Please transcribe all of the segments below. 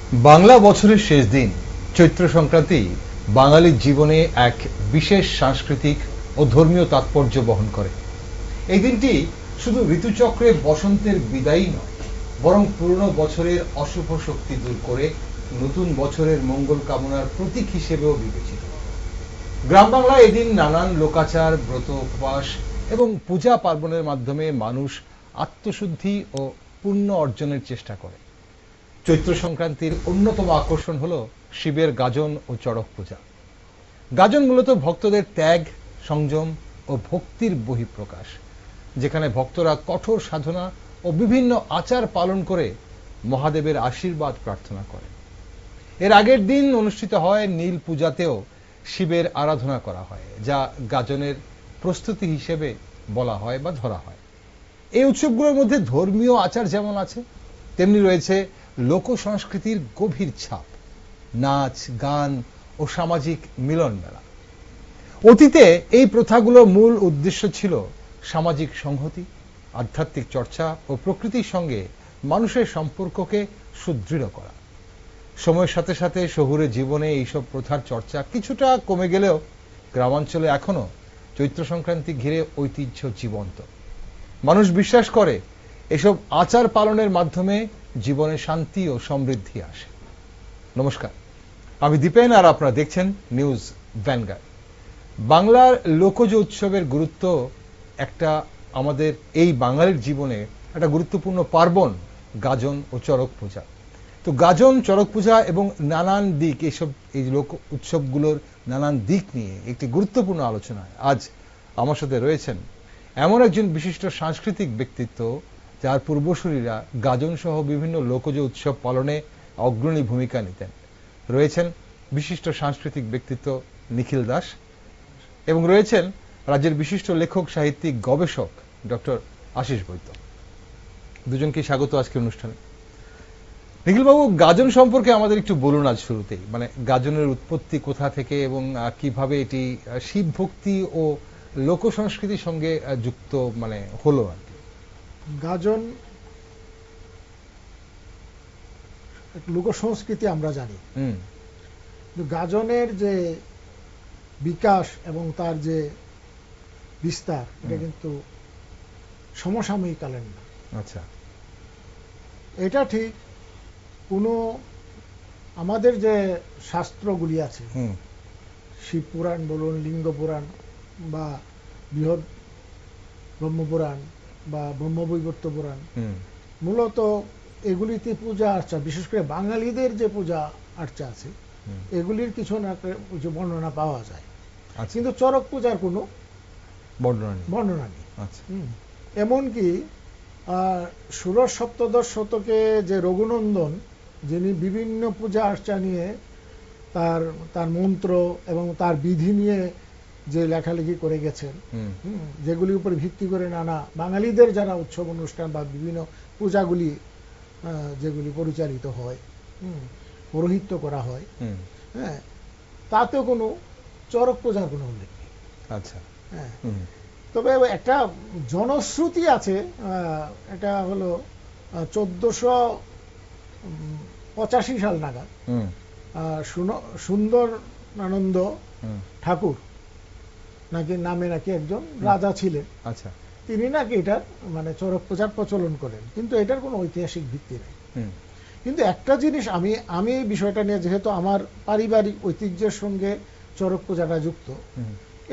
বাংলা বছরের শেষ দিন চৈত্র সংক্রান্তি বাঙালির জীবনে এক বিশেষ সাংস্কৃতিক ও ধর্মীয় তাৎপর্য বহন করে। এই দিনটি শুধু ঋতুচক্রে বসন্তের বিদায়ই নয়, বরং পুরনো বছরের অশুভ শক্তি দূর করে নতুন বছরের মঙ্গল কামনার প্রতীক হিসেবেও বিবেচিত। গ্রাম বাংলায় এদিন নানান লোকাচার, ব্রত, উপবাস এবং পূজা পার্বণের মাধ্যমে মানুষ আত্মশুদ্ধি ও পুণ্য অর্জনের চেষ্টা করে। চৈত্র সংক্রান্তির অন্যতম আকর্ষণ হল শিবের গাজন ও চড়ক পূজা। গাজন মূলত ভক্তদের ত্যাগ, সংযম ও ভক্তির বহিঃপ্রকাশ, যেখানে ভক্তরা কঠোর সাধনা ও বিভিন্ন আচার পালন করে মহাদেবের আশীর্বাদ প্রার্থনা করে। এর আগের দিন অনুষ্ঠিত হয় নীল পূজাতেও শিবের আরাধনা করা হয়, যা গাজনের প্রস্তুতি হিসেবে বলা হয় বা ধরা হয়। এই উৎসবগুলোর মধ্যে ধর্মীয় আচার যেমন আছে, তেমনি রয়েছে লোক সংস্কৃতির গভীর ছাপ, নাচ, গান ও সামাজিক মিলন মেলা। অতীতে এই প্রথাগুলোর মূল উদ্দেশ্য ছিল সামাজিক সংহতি, আধ্যাত্মিক চর্চা ও প্রকৃতির সঙ্গে মানুষের সম্পর্ককে সুদৃঢ় করা। সময়ের সাথে সাথে শহুরে জীবনে এইসব প্রথার চর্চা কিছুটা কমে গেলেও গ্রামাঞ্চলে এখনো চৈত্র সংক্রান্তি ঘিরে ঐতিহ্য জীবন্ত। মানুষ বিশ্বাস করে এসব আচার পালনের মাধ্যমে জীবনে শান্তি ও সমৃদ্ধি আসে। নমস্কার, আমি দীপেন আর আপনারা দেখছেন নিউজ ভ্যানগার্ড। বাংলার লোকজ উৎসবের গুরুত্ব একটা আমাদের এই বাঙালির জীবনে একটা গুরুত্বপূর্ণ পার্বণ গাজন ও চড়ক পূজা। তো গাজন, চড়ক পূজা এবং নানান দিক, এই লোক উৎসবগুলোর নানান দিক নিয়ে একটি গুরুত্বপূর্ণ আলোচনায় আজ আমার সাথে রয়েছেন এমন একজন বিশিষ্ট সাংস্কৃতিক ব্যক্তিত্ব, যার পূর্বসূরীরা গাজন সহ বিভিন্ন লোকজ উৎসব পালনে অগ্রণী ভূমিকা নিতেন। রয়েছেন বিশিষ্ট সাংস্কৃতিক ব্যক্তিত্ব নিখিল দাস, এবং রয়েছেন রাজ্যের বিশিষ্ট লেখক, সাহিত্যিক, গবেষক ডক্টর আশিস বৈদ্য। দুজনকে স্বাগত আজকের অনুষ্ঠানে। নিখিলবাবু, গাজন সম্পর্কে আমাদের একটু বলুন আজ শুরুতেই, মানে গাজনের উৎপত্তি কোথা থেকে এবং কিভাবে এটি শিব ভক্তি ও লোক সংস্কৃতির সঙ্গে যুক্ত হলো আর কি। গাজন লোক সংস্কৃতি আমরা জানি, গাজনের যে বিকাশ এবং তার যে বিস্তার, এটা কিন্তু সমসাময়িক কালের না। আচ্ছা, এটা ঠিক কোনো আমাদের যে শাস্ত্রগুলি আছে, শিব পুরাণ বলুন, লিঙ্গ পুরাণ বা বৃহৎ ব্রহ্মপুরাণ বা ব্রহ্মবৈবর্ত পুরাণ, মূলত এগুলিতে পূজা আর্চা, বিশেষ করে বাঙালিদের যে পূজা আর্চা আছে, এগুলির কিছু না কিছু বর্ণনা পাওয়া যায়। কিন্তু চড়ক পূজার কোনো বর্ণনা নেই। এমনকি ষোড়শ সপ্তদশ শতকে যে রঘুনন্দন, যিনি বিভিন্ন পূজা আর্চা নিয়ে তার মন্ত্র এবং তার বিধি নিয়ে যে লেখালেখি করে গেছেন, যেগুলির উপর ভিত্তি করে নানা বাঙালিদের যারা উৎসব অনুষ্ঠান বা বিভিন্ন পূজাগুলি যেগুলি পরিচালিত হয়, পৌরোহিত্য করা হয়, হ্যাঁ, তাতেও কোনো চড়ক পূজার কোনো উল্লেখ নেই। আচ্ছা, হ্যাঁ, তবে একটা জনশ্রুতি আছে, এটা হলো 1485 সাল নাগাদ সুন্দর আনন্দ ঠাকুর নামে একজন রাজা ছিলেন। আচ্ছা, তিনি নাকি এটার চড়ক পূজার প্রচলন করেন, কিন্তু এটার কোনো ঐতিহাসিক ভিত্তি নেই। কিন্তু একটা জিনিস আমি এই বিষয়টা নিয়ে, যেহেতু আমার পারিবারিক ঐতিহ্যের সঙ্গে চড়ক পূজাটা যুক্ত,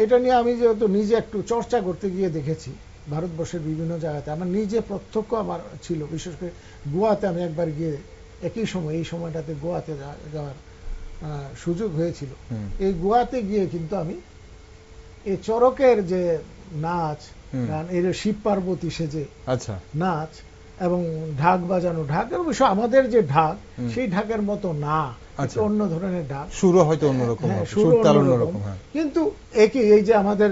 এটা নিয়ে আমি যেহেতু নিজে একটু চর্চা করতে গিয়ে দেখেছি ভারতবর্ষের বিভিন্ন জায়গাতে, আমার নিজে প্রত্যক্ষ আমার ছিল। বিশেষ করে গোয়াতে আমি একবার গিয়ে একই সময়, এই সময়টাতে গোয়াতে যাওয়ার সুযোগ হয়েছিল। এই গোয়াতে গিয়ে কিন্তু আমি এই চড়কের যে নাচ গান, এর শিব পার্বতী সেজে নাচ এবং ঢাক বাজানো, ঢাকের বিষয় আমাদের যে ঢাক, সেই ঢাকের মতো না, অন্য ধরনের ঢাক, সুরও হয়তো অন্যরকম, কিন্তু একই, এই যে আমাদের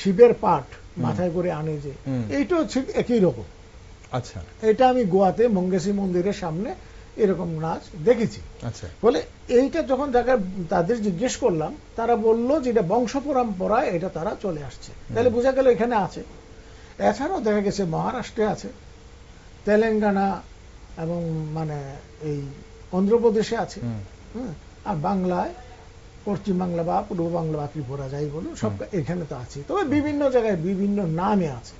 শিবের পাঠ মাথায় করে আনে যে, এইটাও ঠিক একই রকম। আচ্ছা, এটা আমি গোয়াতে মঙ্গেশী মন্দিরের সামনে এরকম নাচ দেখেছি। আচ্ছা, বলে এইটা যখন তাদের জিজ্ঞেস করলাম, তারা বললো যে এটা বংশ পরম্পরায় এটা তারা চলে আসছে। তাহলে বোঝা গেল এখানে আছে। এছাড়াও দেখা গেছে মহারাষ্ট্রে আছে, তেলেঙ্গানা এবং এই অন্ধ্রপ্রদেশে আছে, হ্যাঁ, আর বাংলায় পশ্চিম বাংলা বা পূর্ব বাংলা বা ত্রিপুরা যাই বলুন সব এখানে তো আছে, তবে বিভিন্ন জায়গায় বিভিন্ন নামে আছে।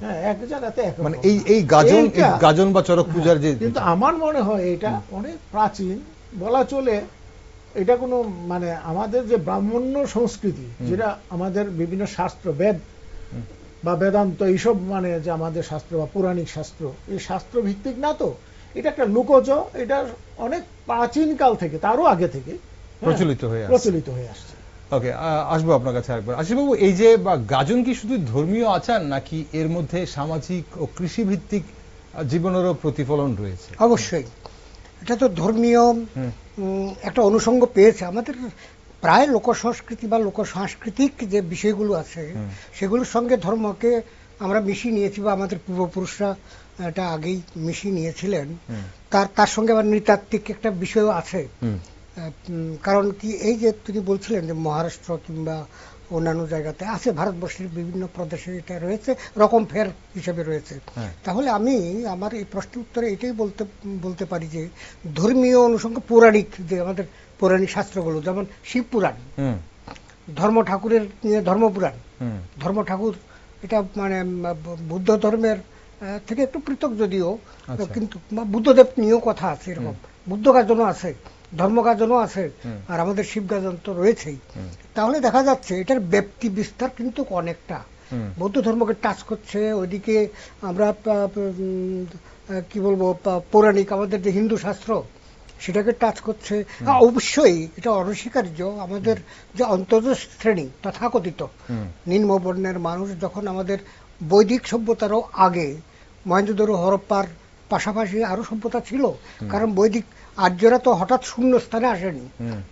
হ্যাঁ, এক জায়গাতে এক মানে এই গাজন, এই গাজন বা চড়ক পূজার যে, কিন্তু আমার মনে হয় এটা অনেক প্রাচীন বলা চলে। এটা কোনো মানে আমাদের যে ব্রাহ্মণ্য সংস্কৃতি, যেটা আমাদের বিভিন্ন শাস্ত্র, বেদ বা বেদান্ত, এইসব মানে যে আমাদের শাস্ত্র বা পৌরাণিক শাস্ত্র, এই শাস্ত্র ভিত্তিক না তো, এটা একটা লোকজ, এটা অনেক প্রাচীন কাল থেকে, তারও আগে থেকে প্রচলিত হয়ে আসছে। ওকে, আসবো আপনার কাছে আরেকবার। আশিসবাবু, এই যে গাজন কি শুধু ধর্মীয় আচার, নাকি এর মধ্যে সামাজিক ও কৃষি ভিত্তিক জীবনেরও প্রতিফলন রয়েছে? অবশ্যই, এটা তো ধর্মীয় একটা অনুষঙ্গ পেয়েছে। আমাদের প্রায় লোক সংস্কৃতি বা লোক সাংস্কৃতিক যে বিষয়গুলো আছে সেগুলোর সঙ্গে ধর্মকে আমরা মিশিয়ে নিয়েছি, বা আমাদের পূর্বপুরুষরা এটা আগেই মিশিয়ে নিয়েছিলেন। তার সঙ্গে আবার নৃতাত্ত্বিক একটা বিষয়ও আছে। কারণ কি, এই যে তিনি বলছিলেন যে মহারাষ্ট্র কিংবা অন্যান্য জায়গাতে আছে, ভারতবর্ষের বিভিন্ন প্রদেশে এটা রয়েছে, রকম ফের হিসেবে রয়েছে। তাহলে আমি আমার এই প্রশ্নের উত্তরে এটাই বলতে পারি যে ধর্মীয় অনুষঙ্গ পৌরাণিক, যে আমাদের পৌরাণিক শাস্ত্রগুলো, যেমন শিব পুরাণ, ধর্ম ঠাকুরের নিয়ে ধর্মপুরাণ, ধর্ম ঠাকুর এটা মানে বুদ্ধ ধর্মের থেকে একটু পৃথক যদিও, কিন্তু বুদ্ধদেব নিয়েও কথা আছে, এরকম বুদ্ধ গাজনও আছে, ধর্মগাজনও আছে, আর আমাদের শিব গাজন তো রয়েছেই। তাহলে দেখা যাচ্ছে এটার ব্যাপ্তি বিস্তার কিন্তু অনেকটা বৌদ্ধ ধর্মকে টাচ করছে। ওইদিকে আমরা কি বলবো, পৌরাণিক আমাদের যে হিন্দু শাস্ত্র সেটাকে টাচ করছে। অবশ্যই এটা অনস্বীকার্য, আমাদের যে অন্তর্জাল শ্রেণী তথাকথিত নিম্নবর্ণের মানুষ যখন আমাদের বৈদিক সভ্যতারও আগে, মহেঞ্জোদারো হরপ্পার পাশাপাশি আরো সভ্যতা ছিল, কারণ বৈদিক আর্যরা তো হঠাৎ শূন্য স্থানে আসেনি,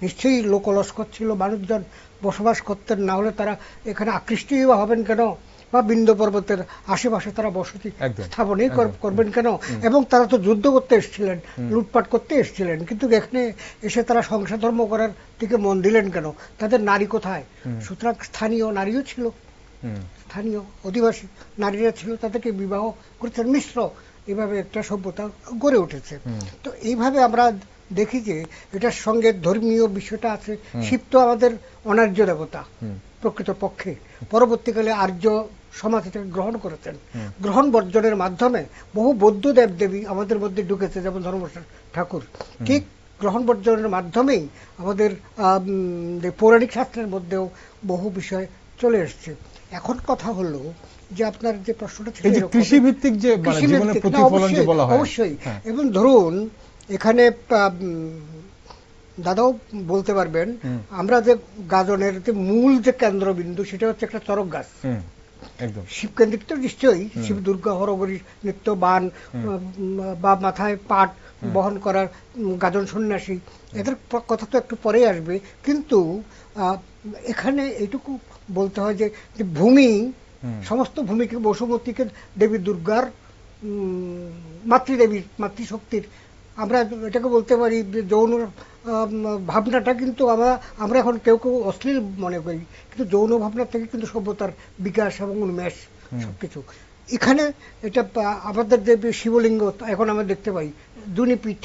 নিশ্চয়ই লোকলস্কর ছিল, মানুষজন বসবাস করতেন, না হলে তারা এখানে আকৃষ্ট হবেন কেন, বা বিন্ধ্য পর্বতের আশেপাশে তারা বসতি স্থাপনই করবেন কেন? এবং তারা তো যুদ্ধ করতে এসেছিলেন, লুটপাট করতে এসেছিলেন, কিন্তু এখানে এসে তারা সংসার ধর্ম করার দিকে মন দিলেন কেন? তাদের নারী কোথায়? সুতরাং স্থানীয় নারীও ছিল, স্থানীয় অধিবাসী নারীরা ছিল, তাদেরকে বিবাহ করেছেন, মিশ্র এভাবে একটা সভ্যতা গড়ে উঠেছে। তো এইভাবে আমরা দেখি যে এটার সঙ্গে ধর্মীয় বিষয়টা আছে। শিব তো আমাদের অনার্য দেবতা প্রকৃত পক্ষে, পরবর্তীকালে আর্য সমাজ এটাকে গ্রহণ করেছেন। গ্রহণ বর্জনের মাধ্যমে বহু বৌদ্ধ দেবদেবী আমাদের মধ্যে ঢুকেছে, যেমন ধর্মশাস্ত্র ঠাকুর, ঠিক গ্রহণ বর্জনের মাধ্যমেই আমাদের পৌরাণিক শাস্ত্রের মধ্যেও বহু বিষয় চলে এসছে। এখন কথা হলো যে আপনার যে প্রশ্নটা ছিল কৃষি ভিত্তিক, যে জীবনের প্রতিফলন যে বলা হয়, অবশ্যই। এবং ধরুন এখানে দাদাও বলতে পারবেন, আমরা যে গাজনের যে মূল যে কেন্দ্রবিন্দু সেটা হচ্ছে একটা চরক গাছ, শিবকেন্দ্রিক তো নিশ্চয়ই, শিব দুর্গা হরগরি নৃত্য, বান বা মাথায় পাট বহন করার গাজন সন্ন্যাসী, এদের কথা তো একটু পরেই আসবে। কিন্তু এখানে এইটুকু বলতে হয় যে ভূমি, সমস্ত ভূমিকে, বসুমতীকে দেবী দুর্গার, মাতৃদেবীর, মাতৃশক্তির, আমরা এটাকে বলতে পারি যৌন ভাবনাটা, কিন্তু আমরা এখন কেউ কেউ অশ্লীল মনে করি, কিন্তু যৌন ভাবনা থেকে কিন্তু সভ্যতার বিকাশ এবং উন্মেষ সবকিছু এখানে। এটা আমাদের যে শিবলিঙ্গ এখন আমরা দেখতে পাই, দুনিপীঠ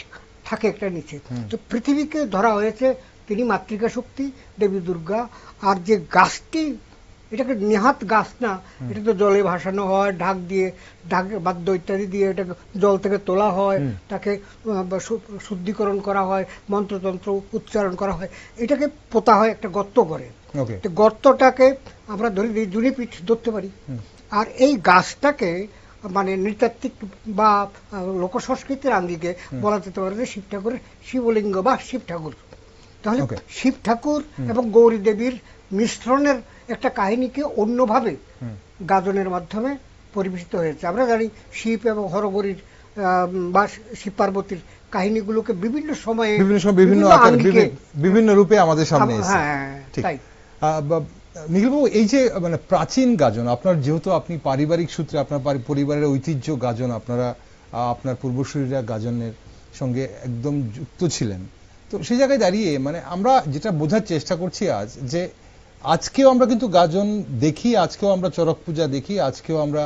থাকে একটা নিচে, তো পৃথিবীকে ধরা হয়েছে তিনি মাতৃকা শক্তি দেবী দুর্গা। আর যে গাছটি, এটাকে নেহাত গাছ না, এটা তো জলে ভাসানো হয়, ঢাক দিয়ে, ঢাক বাদ্য ইত্যাদি দিয়ে এটাকে জল থেকে তোলা হয়, তাকে শুদ্ধিকরণ করা হয়, মন্ত্রতন্ত্র উচ্চারণ করা হয়, এটাকে পোতা হয় একটা গর্ত করে। গর্তটাকে আমরা ধরে দিই জুনিপীঠ ধরতে পারি। আর এই গাছটাকে মানে নৃতাত্ত্বিক বা লোক সংস্কৃতির আঙ্গিকে বলা যেতে পারে যে শিব ঠাকুরের শিবলিঙ্গ বা শিব ঠাকুর। তাহলে শিব ঠাকুর এবং গৌরী দেবীর মিশ্রণের একটা কাহিনীকে অন্যভাবে গাজনের মাধ্যমে পরিবেশিত হয়েছে। আমরা জানি শিব এবং হরগরির বা শিব পার্বতীর কাহিনীগুলোকে বিভিন্ন সময়ে বিভিন্ন রূপে আমাদের সামনে এসেছে। তাই নিখিলবাবু, এই যে মানে প্রাচীন গাজন, আপনার যেহেতু আপনি পারিবারিক সূত্রে, আপনার পরিবারের ঐতিহ্য গাজন, আপনার পূর্বসূরীরা গাজনের সঙ্গে একদম যুক্ত ছিলেন, তো সেই জায়গায় দাঁড়িয়ে মানে আমরা যেটা বোঝার চেষ্টা করছি আজ, যে আজকেও আমরা কিন্তু গাজন দেখি, আজকেও আমরা চড়ক পূজা দেখি, আজকেও আমরা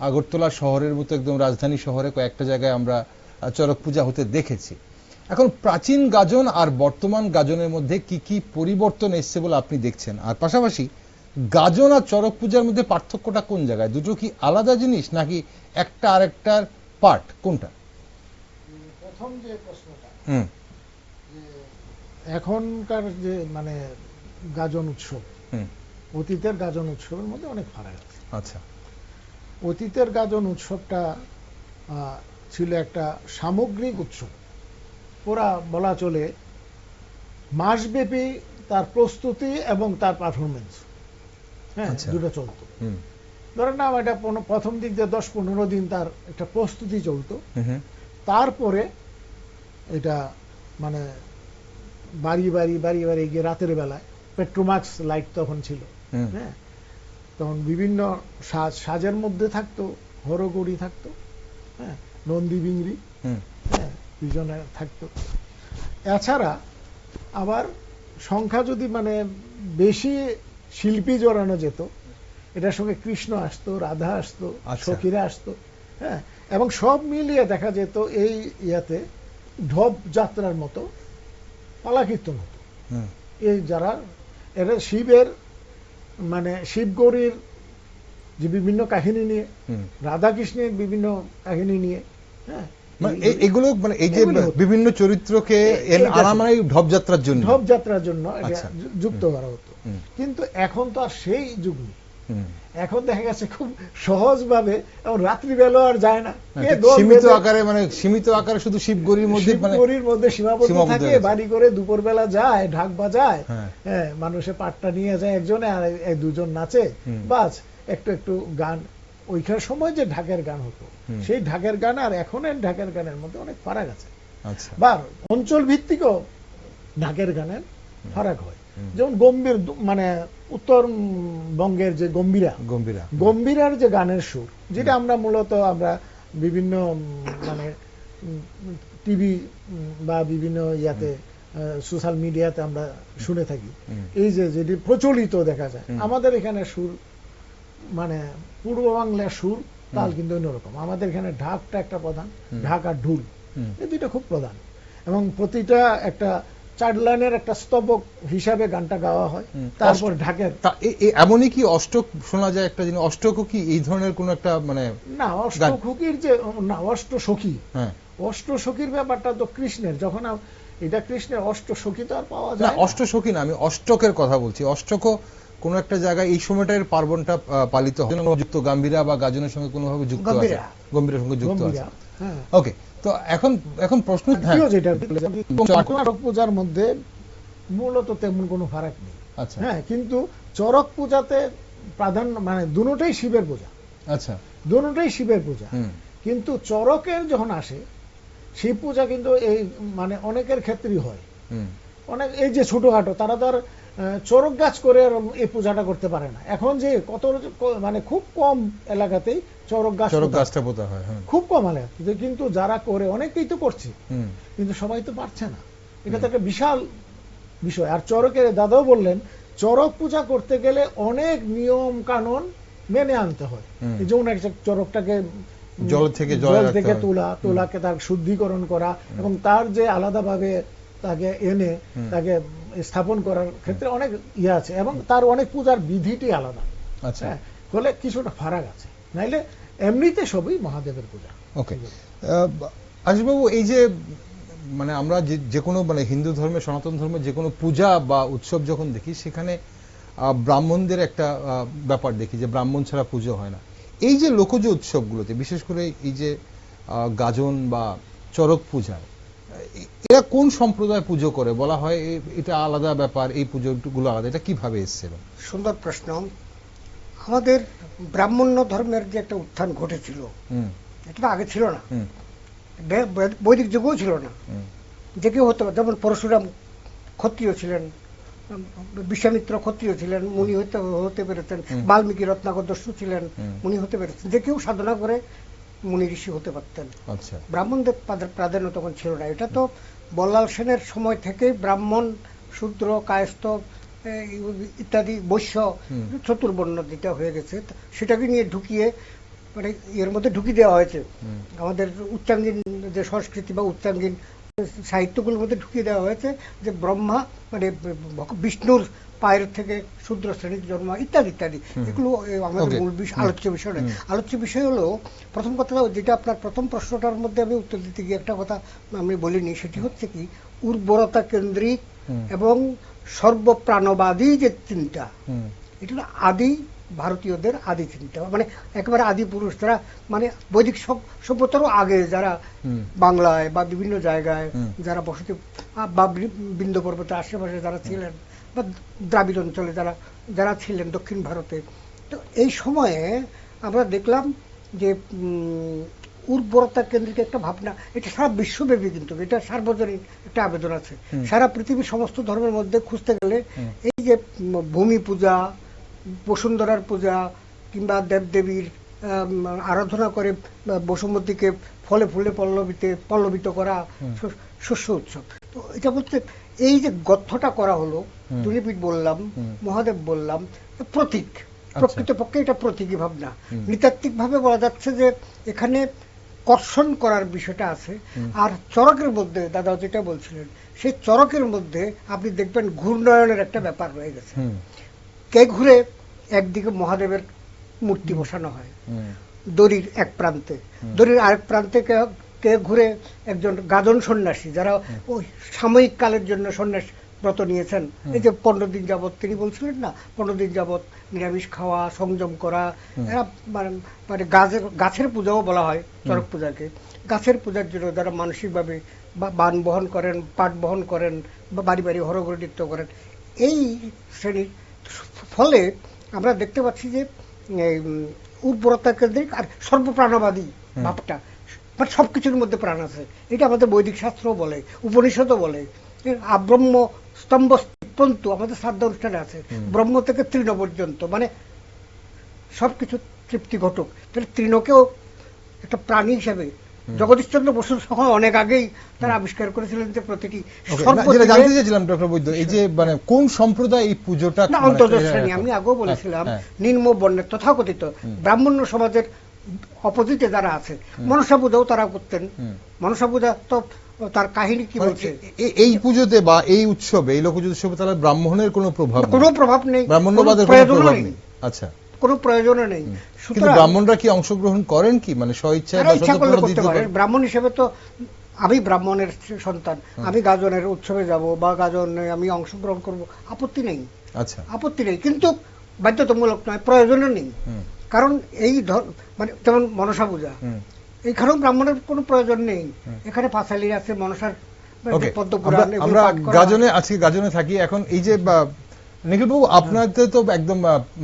আগরতলা শহরের মতো একদম রাজধানী শহরে কয়েকটা জায়গায় আমরা চড়ক পূজা হতে দেখেছি। এখন প্রাচীন গাজন আর বর্তমান গাজনের মধ্যে কি কি পরিবর্তন এসছে বলে আপনি দেখছেন, আর পাশাপাশি গাজন আর চড়ক পূজার মধ্যে পার্থক্যটা কোন জায়গায়? দুটো কি আলাদা জিনিস নাকি একটা আরেকটার পার্ট, কোনটা? প্রথম যে প্রশ্নটা, এখনকার যে মানে গাজন উৎসব, অতীতের গাজন উৎসবের মধ্যে অনেক ফারাক আছে। আচ্ছা, অতীতের গাজন উৎসবটা ছিল একটা সামগ্রিক উৎসব, পুরা বলা চলে মাসব্যাপী তার প্রস্তুতি এবং তার পারফরমেন্স, হ্যাঁ, দুটো চলতো। ধরেন না, এটা প্রথম দিক দিয়ে 10-15 দিন তার একটা প্রস্তুতি চলতো, তারপরে এটা মানে বাড়ি বাড়ি বাড়ি বাড়ি গিয়ে রাতের বেলায় পেট্রোমাক্স লাইট তখন ছিল, হ্যাঁ, তখন বিভিন্ন সাজের মধ্যে থাকতো, হরগড়ি থাকতো, হ্যাঁ, নন্দী বিংড়ি, হ্যাঁ, পিছনে থাকতো। এছাড়া আবার সংখ্যা যদি মানে বেশি শিল্পী জড়ানো যেত, এটার সঙ্গে কৃষ্ণ আসতো, রাধা আসতো, সখীরা আসতো, হ্যাঁ, এবং সব মিলিয়ে দেখা যেত এই ইয়াতে ঢপ যাত্রার মতো পালা কীর্তন হতো। এই যারা এরা শিবের মানে শিবগৌরীর যে বিভিন্ন কাহিনী নিয়ে, রাধা কৃষ্ণের বিভিন্ন কাহিনী নিয়ে, হ্যাঁ, এগুলো মানে এই যে বিভিন্ন চরিত্রকে আনামাই ঢপযাত্রার জন্য যুক্ত করা হতো। কিন্তু এখন তো আর সেই যুগ নেই, এখন দেখা গেছে খুব সহজ ভাবে, এবং রাত্রিবেলা আর যায় না, সীমিত আকারে শুধু শিবগৌরীর মধ্যে সীমাবদ্ধ থাকে, বাড়ি করে দুপুর বেলা যায়, ঢাক বাজায়, হ্যাঁ, মানুষের পাটটা নিয়ে যায় একজনে, আর দুজন নাচে, বাস একটু একটু গান। ওইখানে সময় যে ঢাকের গান হতো, সেই ঢাকের গান আর এখনের ঢাকের গানের মধ্যে অনেক ফারাক আছে। বা অঞ্চল ভিত্তিকও ঢাকের গানের ফারাক হয়। যেমন গম্ভীর মানে উত্তরবঙ্গের যে গম্ভীরার যে গানের সুর, যেটা আমরা মূলত আমরা বিভিন্ন মানে টিভি বা বিভিন্ন ইয়াতে সোশ্যাল মিডিয়াতে আমরা শুনে থাকি, এই যে যেটি প্রচলিত দেখা যায়। আমাদের এখানে সুর মানে পূর্ব বাংলার সুর তাল কিন্তু অন্যরকম। আমাদের এখানে ঢাকটা একটা প্রধান, ঢাক আর ঢুল, এই দুইটা খুব প্রধান, এবং প্রতিটা একটা 4 লাইনের একটা স্তবক হিসাবে গানটা গাওয়া হয়। তারপর ঢাকের এমনই কি অষ্টক শোনা যায় একটা জিনিস, অষ্টকও কি এই ধরনের কোন একটা মানে না, অষ্টসখীর যে না, অষ্টসখী, অষ্টসখীর ব্যাপারটা তো কৃষ্ণের, যখন এটা কৃষ্ণের অষ্টসখী তো আর পাওয়া যায় না। অষ্টসখী না, আমি অষ্টকের কথা বলছি। অষ্টকও কোন একটা জায়গায় এই সময়টার পার্বণটা পালিত হয়, যুক্ত গাম্ভীরা বা গাজনের সঙ্গে কোনোভাবে যুক্ত আছে, গম্ভীরের সঙ্গে যুক্ত আছে। ওকে, তো এখন প্রশ্ন, চড়ক পূজার মধ্যে মূলত তেমন কোনো ফারাক নেই। হ্যাঁ, কিন্তু চড়ক পূজাতে প্রাধান্য মানে দুটোটাই শিবের পূজা। আচ্ছা, দুটোটাই শিবের পূজা, কিন্তু চড়কের যখন আসে শিব পূজা কিন্তু এই মানে অনেকের ক্ষেত্রেই হয়। অনেক এই যে ছোটখাটো, তারা তো আর চড়ক গাছ করে আর এই পূজাটা করতে পারে না। এখন যে কত মানে খুব কম এলাকাতেই চড়ক গাছটা পোতা হয়, খুব কম এলাকাতে, কিন্তু যারা করে অনেকেই তো করছে, কিন্তু সবাই তো পারছে না। এটা তো একটা বিশাল বিষয়। আর চড়কের দাদাও বললেন, চড়ক পূজা করতে গেলে অনেক নিয়ম কানুন মেনে আনতে হয়। যেমন একটা চড়কটাকে জল থেকে তোলাকে তার শুদ্ধিকরণ করা, এবং তার যে আলাদাভাবে তাকে এনে তাকে স্থাপন করার ক্ষেত্রে অনেক ইয়ে আছে, এবং তার অনেক পূজার বিধিটি আলাদা। আচ্ছা, ফলে কিছুটা ফারাক আছে, নাইলে এমনিতে সবই মহাদেবের পূজা। ওকে, আশিসবাবু, এই যে মানে আমরা যে কোনো মানে হিন্দু ধর্মে, সনাতন ধর্মে যে কোনো পূজা বা উৎসব যখন দেখি, সেখানে ব্রাহ্মণদের একটা ব্যাপার দেখি যে ব্রাহ্মণ ছাড়া পুজো হয় না। এই যে লোকজ উৎসবগুলোতে, বিশেষ করে এই যে গাজন বা চড়ক পূজায়, এরা কোন সম্প্রদায় পুজো করে? বলা হয় এটা আলাদা ব্যাপার, এই পুজোগুলো আলাদা, এটা কিভাবে এসছে? সুন্দর প্রশ্ন। আমাদের ব্রাহ্মণ্য ধর্মের যে একটা উত্থান ঘটেছিল, এটা তো আগে ছিল না, বৈদিক যুগেও ছিল না। যে কেউ হতে পারে, যেমন পরশুরাম ক্ষত্রিয় ছিলেন, বিশ্বামিত্র ক্ষত্রিয় ছিলেন, মুনি হতে পেরেছেন, বাল্মীকি রত্নাকর দস্যু ছিলেন, মুনি হতে পেরেছেন। যে কেউ সাধনা করে মুনি ঋষি হতে পারতেন। ব্রাহ্মণদের প্রাধান্য তখন ছিল না। এটা তো বল্লাল সেনের সময় থেকেই ব্রাহ্মণ, শূদ্র, কায়স্থ ইত্যাদি বৈশ্য চতুর্বর্ণ দিতে হয়ে গেছে। সেটাকে নিয়ে ঢুকিয়ে মানে এর মধ্যে ঢুকিয়ে দেওয়া হয়েছে। আমাদের উচ্চাঙ্গীন যে সংস্কৃতি বা উচ্চাঙ্গীন সাহিত্যগুলোর মধ্যে ঢুকিয়ে দেওয়া হয়েছে যে ব্রহ্মা মানে বিষ্ণুর পায়ের থেকে শূদ্র শ্রেণীর জন্ম ইত্যাদি ইত্যাদি। এগুলো আমাদের মূল আলোচ্য বিষয় নয়। আলোচ্য বিষয় হলো প্রথম কথা, যেটা আপনার প্রথম প্রশ্নটার মধ্যে আমি উত্তর দিতে গিয়ে একটা কথা আমি বলিনি, সেটি হচ্ছে কি উর্বরতা কেন্দ্রিক এবং সর্বপ্রাণবাদী যে চিন্তা, এটা হলো আদি ভারতীয়দের আদি চিন্তা, মানে একেবারে আদি পুরুষ যারা মানে বৈদিক সভ্যতারও আগে যারা বাংলায় বা বিভিন্ন জায়গায় যারা বসতি বা বিন্ধ্য পর্বতের আশেপাশে যারা ছিলেন বা দ্রাবিড় অঞ্চলে যারা ছিলেন দক্ষিণ ভারতে, তো এই সময়ে আমরা দেখলাম যে উর্বরতা কেন্দ্রিক একটা ভাবনা, এটা সারা বিশ্বব্যাপী, কিন্তু এটা সার্বজনীন একটা আবেদন আছে সারা পৃথিবীর সমস্ত ধর্মের মধ্যে খুঁজতে গেলে। এই যে ভূমি পূজা, বসুন্ধরার পূজা কিংবা দেবদেবীর আরাধনা করে বসুমতীকে ফলে ফুলে পল্লবিত করা, শস্য উৎসব, তো এটা বলতে এই যে গর্থটা করা হলো, তুলিপীঠ বললাম, মহাদেব বললাম, প্রতীক, প্রকৃতপক্ষে এটা প্রতীকী ভাবনা। নৃতাত্ত্বিক ভাবে বলা যাচ্ছে যে এখানে কর্ষণ করার বিষয়টা আছে। আর চরকের মধ্যে দাদা যেটা বলছিলেন, সেই চরকের মধ্যে আপনি দেখবেন ঘূর্ণয়নের একটা ব্যাপার রয়ে গেছে। কে ঘুরে একদিকে মহাদেবের মূর্তি বসানো হয় দড়ির এক প্রান্তে, দড়ির আরেক প্রান্তে কে ঘুরে একজন গাজন সন্ন্যাসী, যারা ওই সাময়িক কালের জন্য সন্ন্যাস ব্রত নিয়েছেন। এই যে 15 দিন যাবৎ তিনি বলছিলেন না, 15 দিন যাবৎ নিরামিষ খাওয়া, সংযম করা, এরা মানে গাছের পূজাও বলা হয় চরক পূজাকে। গাছের পূজার জন্য যারা মানসিকভাবে বান বহন করেন, পাট বহন করেন বা বাড়ি বাড়ি হরগোল নৃত্য করেন, এই শ্রেণীর ফলে আমরা দেখতে পাচ্ছি যে উর্বরতা কেন্দ্রিক আর সর্বপ্রাণবাদী ভাবটা, বাট সবকিছুর মধ্যে প্রাণ আছে। এটা আমাদের বৈদিক শাস্ত্রও বলে, উপনিষদও বলে। ব্রহ্ম স্তম্ভ পর্যন্ত আমাদের শ্রাদ্ধ অনুষ্ঠানে আছে, ব্রহ্ম থেকে তৃণ পর্যন্ত, মানে সবকিছু তৃপ্তি ঘটক। তাহলে তৃণকেও একটা প্রাণী হিসেবে জগদীশচন্দ্র বসুর সহ অনেক আগেই তারা আবিষ্কার করেছিলেন যে প্রতিটি। জানতে চাইছিলাম ডক্টর বৈদ্য, এই যে মানে কোন সম্প্রদায় এই পুজোটা, অন্তর্জ শ্রেণী, আমি আগেও বলেছিলাম নিম্ন বর্ণের তথাকথিত ব্রাহ্মণ্য সমাজের অপোজিটে যারা আছে, মনসা পূজাও তারা করতেন। মনসা পূজা তো তার কাহিনী কি বলছে, এই পুজোতে বা এই উৎসবে, এই লোকজ উৎসবে তাহলে ব্রাহ্মণের কোনো প্রভাব নেই, ব্রাহ্মণ্যবাদের কোনো প্রভাব নেই। আচ্ছা, কোনো প্রয়োজনও নেই। কিন্তু ব্রাহ্মণরা কি অংশগ্রহণ করেন কি, মানে স্বইচ্ছায় বা ইচ্ছা করলে করতে পারে? ব্রাহ্মণ হিসেবে তো আমি ব্রাহ্মণের সন্তান, আমি গাজনের উৎসবে যাব বা গাজনে আমি অংশগ্রহণ করব, আপত্তি নেই। আচ্ছা, আপত্তি নেই, কিন্তু বাধ্যতামূলক নয়, প্রয়োজনও নেই। কারণ এই মানে যেমন মনসা পূজা, এইখানেও ব্রাহ্মণের কোনো প্রয়োজন নেই। এখানে পাঁচালি আছে, মনসার পদ্মপুরাণ। আমরা গাজনে থাকি এখন। এই যে নিখিলবাবু, আপনাদের তো একদম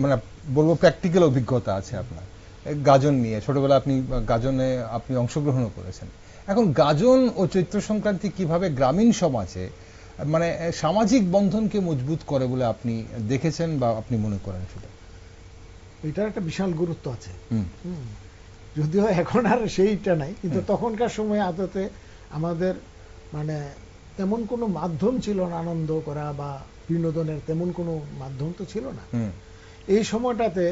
মানে বলবো প্র্যাকটিক্যাল অভিজ্ঞতা আছে আপনার গাজন নিয়ে, ছোটবেলা আপনি গাজনে আপনি অংশগ্রহণও করেছেন। এখন গাজন ও চৈত্র সংক্রান্তি কিভাবে গ্রামীণ সমাজে মানে সামাজিক বন্ধনকে মজবুত করে বলে আপনি দেখেছেন বা আপনি মনে করেন? সেটা এটার একটা বিশাল গুরুত্ব আছে, যদিও এখন আর সেইটা নাই, কিন্তু তখনকার সময় আদতে আমাদের মানে তেমন কোনো মাধ্যম ছিল না আনন্দ করা বা বিনোদনের, তেমন কোনো মাধ্যম তো ছিল না। এই সময়টাতে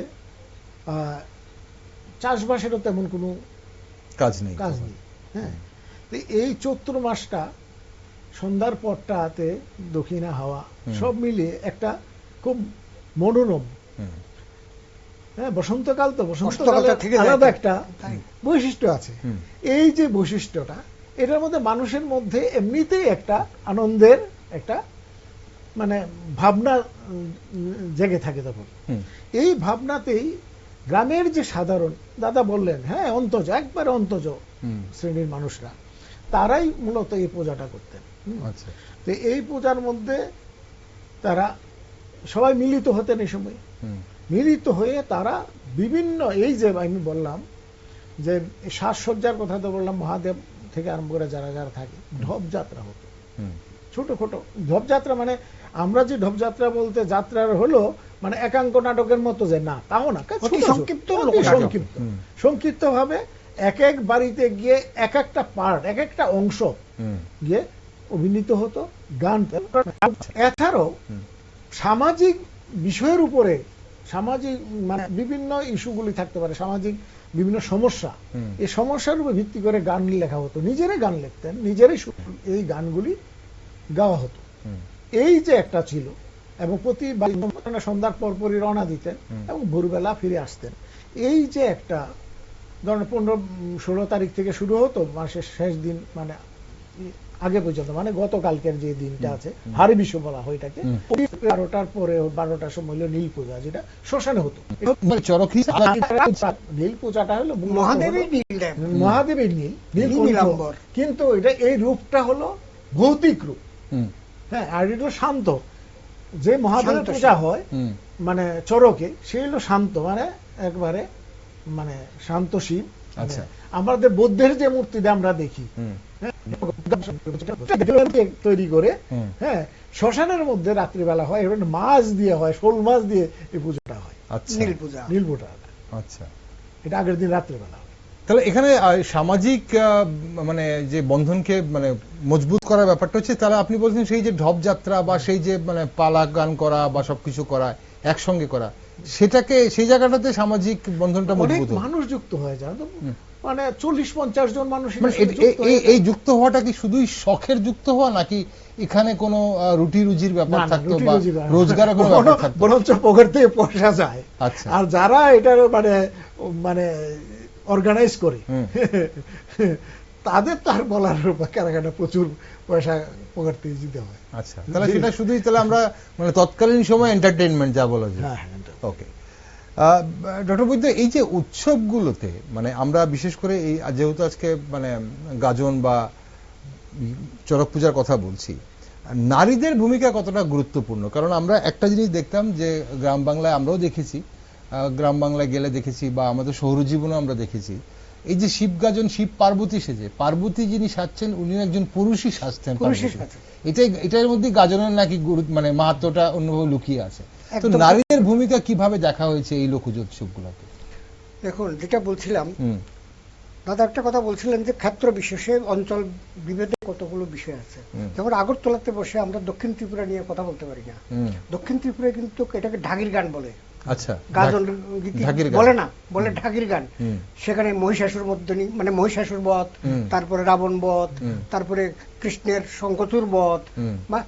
চাষবাসেরও তেমন কোনো কাজ নেই। হ্যাঁ, এই চৈত্র মাসটা সন্ধ্যার পরটাতে দক্ষিণা হাওয়া সব মিলিয়ে একটা খুব মনোরম। হ্যাঁ, বসন্তকাল তো, বসন্তকালে আলাদা একটা বৈশিষ্ট্য আছে। এই যে বৈশিষ্ট্যটা, এটার মধ্যে মানুষের মধ্যে এমনিতেই একটা আনন্দের একটা মানে ভাবনা জেগে থাকে তখন। এই ভাবনাতেই গ্রামের যে সাধারণ দাদা বললেন, হ্যাঁ, অন্তজ, একবারে অন্তজ শ্রেণীর মানুষরা, তারাই মূলত এই পূজাটা করতেন। তো এই পূজার মধ্যে তারা সবাই মিলিত হতেন। এই সময় মিলিত হয়ে তারা বিভিন্ন, এই যে আমি বললাম যে সাজসজ্জার কথা তো বললাম, মহাদেব থেকে আরম্ভ করে যারা যারা থাকে, ঢপযাত্রা হতো, ছোট ছোট ঢপযাত্রা। মানে আমরা যে ঢপযাত্রা বলতে যাত্রার হলো মানে একাঙ্ক নাটকের মতো, যে না, তাও না, সংক্ষিপ্ত ভাবে এক এক বাড়িতে গিয়ে এক একটা পার্ট, এক একটা অংশ গিয়ে অভিনীত হতো, গান। এছাড়াও সামাজিক বিষয়ের উপরে, সামাজিক মানে বিভিন্ন ইস্যুগুলি থাকতে পারে, সামাজিক বিভিন্ন সমস্যা, এই সমস্যার উপর ভিত্তি করে গান লেখা হতো, নিজেরাই গান লিখতেন, নিজেরাই এই গানগুলি গাওয়া হতো। এই যে একটা ছিল, এবং প্রতি সন্ধ্যার পরপরই রওনা দিতেন এবং ভোরবেলা ফিরে আসতেন। এই যে একটা ধরেন 15-16 তারিখ থেকে শুরু হতো, মাসের শেষ দিন মানে আগে পর্যন্ত, মানে গতকালকের যে দিনটা আছে হারি বিশ্ব বলা হয় এটাকে, 12টার পরে 12টার সময় হলো নীল পূজা, যেটা শ্মশানে হতো। নীল পূজাটা হলো মহাদেবের নীল, মহাদেবের নীল, নীলাম্বর, কিন্তু এটা এই রূপটা হলো ভৌতিক রূপ। হ্যাঁ, আর এটা শান্ত। যে মহাদেবের পূজা হয় মানে চরকে, সে হলো শান্ত, মানে একবারে মানে শান্ত শিব। আচ্ছা, আমাদের বৌদ্ধের যে মূর্তি আমরা দেখি তৈরি করে, হ্যাঁ, শ্মশানের মধ্যে রাত্রিবেলা হয়, এবং মাছ দিয়ে হয়, শোল মাছ দিয়ে এই পূজাটা হয়, নীল পূজা। নীল পূজা, আচ্ছা, এটা আগের দিন রাত্রিবেলা। তাহলে এখানে সামাজিক মানে যে বন্ধনকে মানে মজবুত করার ব্যাপারটা হচ্ছে, তাহলে আপনি বলছেন সেই যে ঢপ যাত্রা বা সেই যে মানে পালা গান করা বা সবকিছু করা একসঙ্গে করা, সেটাকে সেই জায়গাটাতে সামাজিক বন্ধনটা মজবুত হয়, মানুষ যুক্ত হয়ে যায়, মানে 40-50 জন মানুষ। এই যুক্ত হওয়াটা কি শুধুই শখের যুক্ত হওয়া, নাকি এখানে কোনো রুটি রুজির ব্যাপার থাকতো বা রোজগারের কোনো ব্যাপার থাকতো? বরঞ্চ পকেট থেকে পয়সা যায়। আচ্ছা, আর যারা এটার মানে মানে অর্গানাইজ করে তাদের তার বলার কারাগারে প্রচুর পয়সা পকেট থেকে দিতে হয়। আচ্ছা, তাহলে সেটা শুধুই তাহলে আমরা মানে তৎকালীন সময় এন্টারটেইনমেন্ট যা বলা যায়। ওকে, ডক্টর বৈদ্য, এই যে উৎসবগুলোতে মানে আমরা বিশেষ করে এই যেহেতু আজকে মানে গাজন বা চড়ক পূজার কথা বলছি, নারীদের ভূমিকা কতটা গুরুত্বপূর্ণ? কারণ আমরা একটা জিনিস দেখতাম যে গ্রাম বাংলায় আমরাও দেখেছি, গ্রাম বাংলায় গেলে দেখেছি, বা আমাদের শহর জীবনেও আমরা দেখেছি, এই যে শিব গাজন, শিব পার্বতী সেজে, পার্বতী যিনি সাজছেন উনিও একজন পুরুষই সাজতেন। এটার মধ্যে গাজনের নাকি মানে মাহাত্ম্যটা অন্যভাবে লুকিয়ে আছে। তো নারীদের ভূমিকা কিভাবে দেখা হয়েছে এই লোক উৎসবগুলোতে? দেখুন, যেটা বলছিলাম দাদা, একটা কথা বলছিলেন যে ক্ষেত্র বিশেষে অঞ্চল বিভেদে কতগুলো বিষয় আছে। যেমন আগরতলাতে বসে আমরা দক্ষিণ ত্রিপুরা নিয়ে কথা বলতে পারি না। দক্ষিণ ত্রিপুরায় কিন্তু এটাকে ঢাগির গান বলে। আচ্ছা, গাজন বলে না, বলে ঢাগির গান। সেখানে মহিষাসুর মর্দিনী মানে মহিষাসুর বধ, তারপরে রাবণ বধ, তারপরে কৃষ্ণের শঙ্খচূড় বধ, বা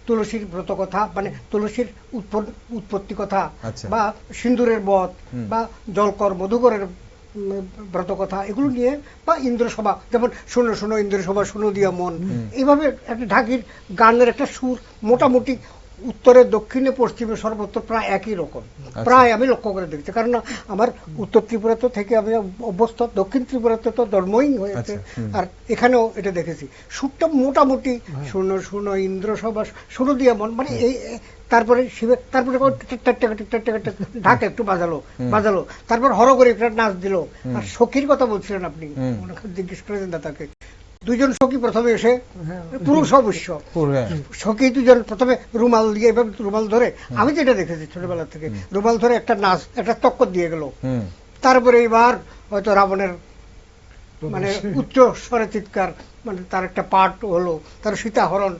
তুলসীর ব্রত কথা, মানে তুলসীর উৎপত্তি কথা, বা সিন্দুরের বধ, বা জলকর মধুকরের ব্রত কথা, এগুলো নিয়ে, বা ইন্দ্রসভা, যেমন শোনো শোনো ইন্দ্রসভা শোনো দিয়া মন, এইভাবে একটা ঢাকির গানের একটা সুর মোটামুটি উত্তরে দক্ষিণে পশ্চিমে সর্বত্র প্রায় একই রকম, প্রায় আমি লক্ষ্য করে দেখছি। কারণ আমার উত্তর ত্রিপুরাতে থেকে আমি অভ্যস্ত, দক্ষিণ ত্রিপুরাতে তো জন্মই হয়েছে, আর এখানেও এটা দেখেছি। সুরটা মোটামুটি শোনো শোনো ইন্দ্রসভা শোনো দিয়া মন, মানে এই তারপরে শিবের, তারপরে ঢাক একটু বাজালো, তারপর হরগরি একটা নাচ দিল। আর সখীর কথা বলছিলেন আপনি, জিজ্ঞেস করেছেন দাদাকে, দুজন সখী প্রথমে এসে, পুরুষ অবশ্য, সখী দুজন প্রথমে রুমাল দিয়ে এভাবে রুমাল ধরে, আমি যেটা দেখেছি ছোটবেলা থেকে, রুমাল ধরে একটা নাচ, একটা তক্কর দিয়ে গেল। তারপরে এবার হয়তো রাবণের মানে উচ্চ স্বরে চিৎকার, মানে তার একটা পাঠ হলো, তার সীতাহরণ,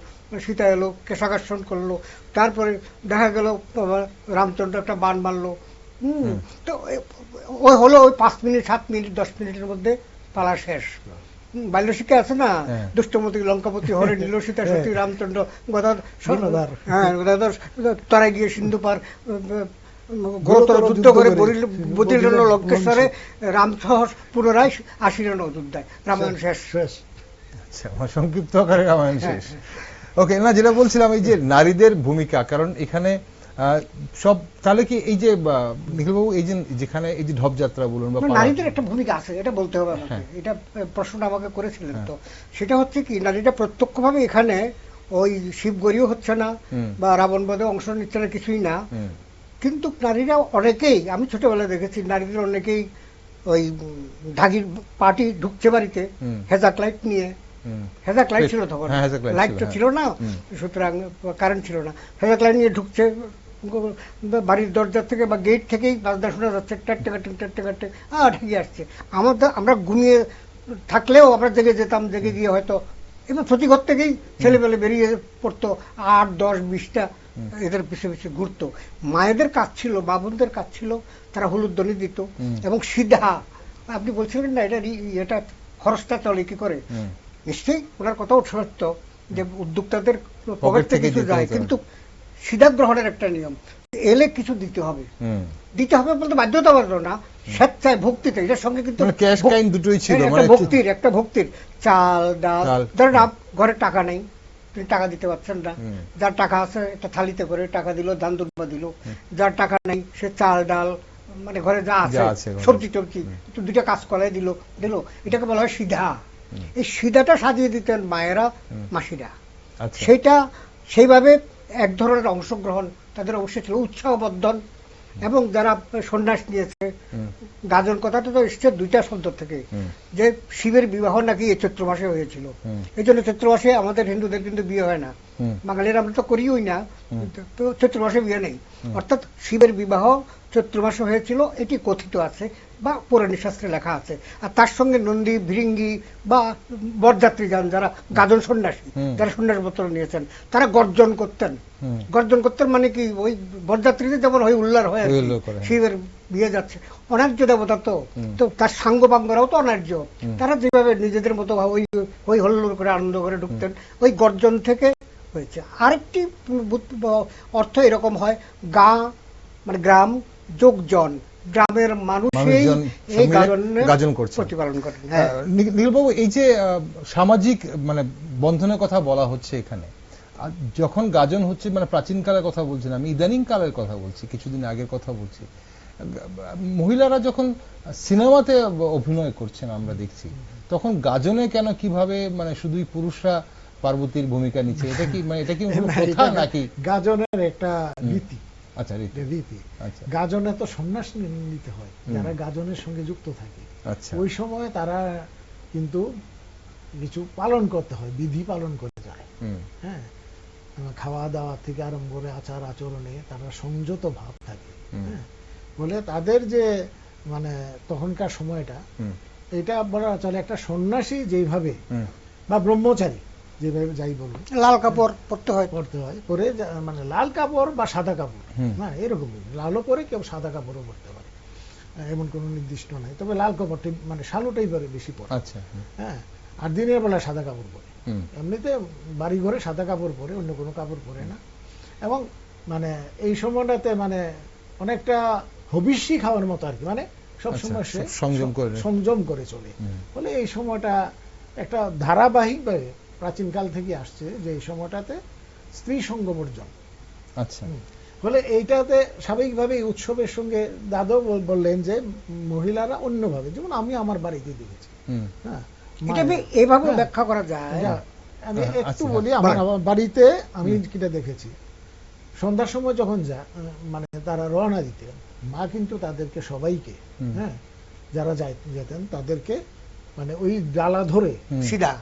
সীতা এলো, কেশাকর্ষণ করলো, তারপরে দেখা গেল রামচন্দ্র একটা বান মারলো। তো ওই হলো ওই 5 মিনিট 7 মিনিট 10 মিনিটের মধ্যে পালা শেষ। বাল্যশিক্ষা আছে না, দুষ্টমতি লঙ্কাপতি হরে নীল সীতা সতী রামচন্দ্র গদাধর তারাই গিয়ে সিন্ধু পার ঘোরতর যুদ্ধ করে বদিলেন লঙ্কেশ্বরে, রামসহস পুনরায় আসিলেন অযোধ্যায়, রামায়ণ শেষ। আচ্ছা, সংক্ষিপ্ত আকারে রামায়ণ শেষ। ওকে, না যেটা বলছিলাম এই যে নারীদের ভূমিকা, কারণ এখানে সব, তাহলে কি এই যে নিখিলবাবু এই যে যেখানে এই যে ঢপযাত্রা বলুন বা নারীদের একটা ভূমিকা আছে, এটা বলতে হবে আমাকে। এটা প্রশ্নটা আমাকে করেছিলেন, তো সেটা হচ্ছে কি, নারীরা প্রত্যক্ষভাবে এখানে ওই শিবগরিও হচ্ছে না বা রাবণ বধে অংশ নিচ্ছে না, কিছুই না, কিন্তু নারীরা অনেকেই, আমি ছোটবেলায় দেখেছি নারীদের অনেকেই ওই ঢাকির পার্টি ঢুকছে বাড়িতে হেজাক লাইট নিয়ে, হেজাক লাইট ছিল তখন, লাইট তো ছিল না, সুতরাং কারেন্ট ছিল না, হেজাক লাইট নিয়ে ঢুকছে বাড়ির দরজা থেকে বা গেট থেকেই বাজনা শোনা যাচ্ছে, টাট্টে ঢেকে আসছে। আমরা ঘুমিয়ে থাকলেও আমরা জেগে যেতাম, জেগে গিয়ে হয়তো এবার প্রতিঘর থেকেই ছেলেবেলে বেরিয়ে পড়তো 8, 10, 20টা এদের পিছিয়ে পিছিয়ে ঘুরতো। মায়েদের কাজ ছিল, বাবনদের কাজ ছিল, তারা হলুদ দনি দিত এবং সিধা আপনি বলছিলেন না এটা খরচটা চলে কি করে, নিশ্চয়ই ওনার কথাও সত্য যে উদ্যোক্তাদের পকেট থেকে কিছু যায়, কিন্তু সিধা গ্রহণের একটা নিয়ম, এলে কিছু দিতে হবে। দিতে হবে বলতে বাধ্যতামূলক না, স্বেচ্ছায় ভক্তিতে, এটার সঙ্গে কিন্তু একটা ভক্তির চাল ডাল। ধরেন ঘরে টাকা নেই, তিনি টাকা দিতে পারছেন না, যার টাকা আছে একটা থালিতে করে টাকা দিল, দান দুর্বা দিল। যার টাকা নেই সে চাল ডাল মানে ঘরে যা আছে সবজি টবজি একটু দুইটা কাজ করাই দিল। এটাকে বলা হয় সিধা। এই সিধাটা সাজিয়ে দিতেন মায়েরা মাসিরা, সেটা সেইভাবে এক ধরনের অংশগ্রহণ তাদের অবশ্যই ছিল, উৎসাহবর্ধন। এবং যারা সন্ন্যাস নিয়েছে, গাজন কথাটা তো এসছে দুইটা শব্দ থেকে, যে শিবের বিবাহ নাকি এই চৈত্র মাসে হয়েছিল। এই জন্য চৈত্র মাসে আমাদের হিন্দুদের কিন্তু বিয়ে হয় না, বাঙালিরা আমরা তো করিই না, তো চৈত্র মাসে বিয়ে নেই। অর্থাৎ শিবের বিবাহ চৈত্র মাসে হয়েছিল এটি কথিত আছে বা পুরাণ শাস্ত্রে লেখা আছে। আর তার সঙ্গে নন্দী ভিরিঙ্গি বা বরযাত্রী যান, যারা গাজন সন্ন্যাসী, যারা সন্ন্যাস ব্রত নিয়েছেন, তারা গর্জন করতেন। মানে কি, ওই বরযাত্রীদের যেমন হয় উল্লার হয় শিবের বিয়ে যাচ্ছে, অনার্য দেবতা তো তার সাঙ্গপাঙ্গরাও তো অনার্য, তারা যেভাবে নিজেদের মতো ওই হল্লোর করে আনন্দ করে ঢুকতেন, ওই গর্জন থেকে হয়েছে। আরেকটি অর্থ এরকম হয়, মানে গ্রাম যোগজন, গ্রামের মানুষই এই গাজন প্রতিপালন করেন। নীলবাবু, এই যে সামাজিক মানে বন্ধনের কথা বলা হচ্ছে এখানে, যখন গাজন হচ্ছে, মানে প্রাচীন কালের কথা বলছি না, আমি ইদানিং কালের কথা বলছি, কিছুদিন আগের কথা বলছি, মহিলারা যখন সিনেমাতে অভিনয় করছেন আমরা দেখছি, তখন গাজনে কেন কিভাবে মানে শুধুই পুরুষরা পার্বতীর ভূমিকা নিচ্ছে, এটা কি মানে এটা কি কোনো কথা নাকি? গাজনের একটা রীতি। আচ্ছা, রীতি। গাজনে তো সন্ন্যাস নিতে হয় যারা গাজনের সঙ্গে যুক্ত থাকে। ওই সময় তারা কিন্তু কিছু পালন করতে হয়, বিধি পালন করে যায়। হ্যাঁ, খাওয়া দাওয়া থেকে আরম্ভ করে আচার আচরণে তারা সংযত ভাব থাকে। হ্যাঁ, বলে তাদের যে মানে তখনকার সময়টা, এটা বলা চলে একটা সন্ন্যাসী যেভাবে বা ব্রহ্মচারী যেভাবে যাই বলুন, লাল কাপড় পরতে হয় পরে, মানে লাল কাপড় বা সাদা কাপড়, হ্যাঁ এরকমই, লালও পরে কেউ সাদা কাপড়ও পরতে পারে, এমন কোনো নির্দিষ্ট নাই। তবে লাল কাপড়টি মানে শালুটাই পরে বেশি পরে। হ্যাঁ, আর দিনের বেলা সাদা কাপড় পরে, এমনিতে বাড়ি ঘরে সাদা কাপড় পরে, অন্য কোনো কাপড় পরে না। এবং মানে এই সময়টাতে মানে অনেকটা হবিষ্যি খাওয়ার মতো আর কি, মানে সবসময় সে সংযম করে চলে। বলে এই সময়টা একটা ধারাবাহিক ভাবে প্রাচীনকাল থেকে আসছে, যে এই সময়টাতে স্ত্রী সঙ্গ বর্জন। আচ্ছা, বলে এইটাতে স্বাভাবিকভাবে উৎসবের সঙ্গে দাদু বললেন যে মহিলারা অন্যভাবে, যেমন আমি আমার বাড়িতে দেখেছি। হ্যাঁ, এইভাবে ব্যাখ্যা করা যায়। আমি একটু বলি, আমার বাড়িতে আমি কিটা দেখেছি, সন্ধ্যার সময় যখন মানে তারা রওনা দিতেন, মা কিন্তু তাদেরকে সবাইকে, হ্যাঁ যারা যেতেন তাদেরকে মানে ওই ডালা ধরে, সিধা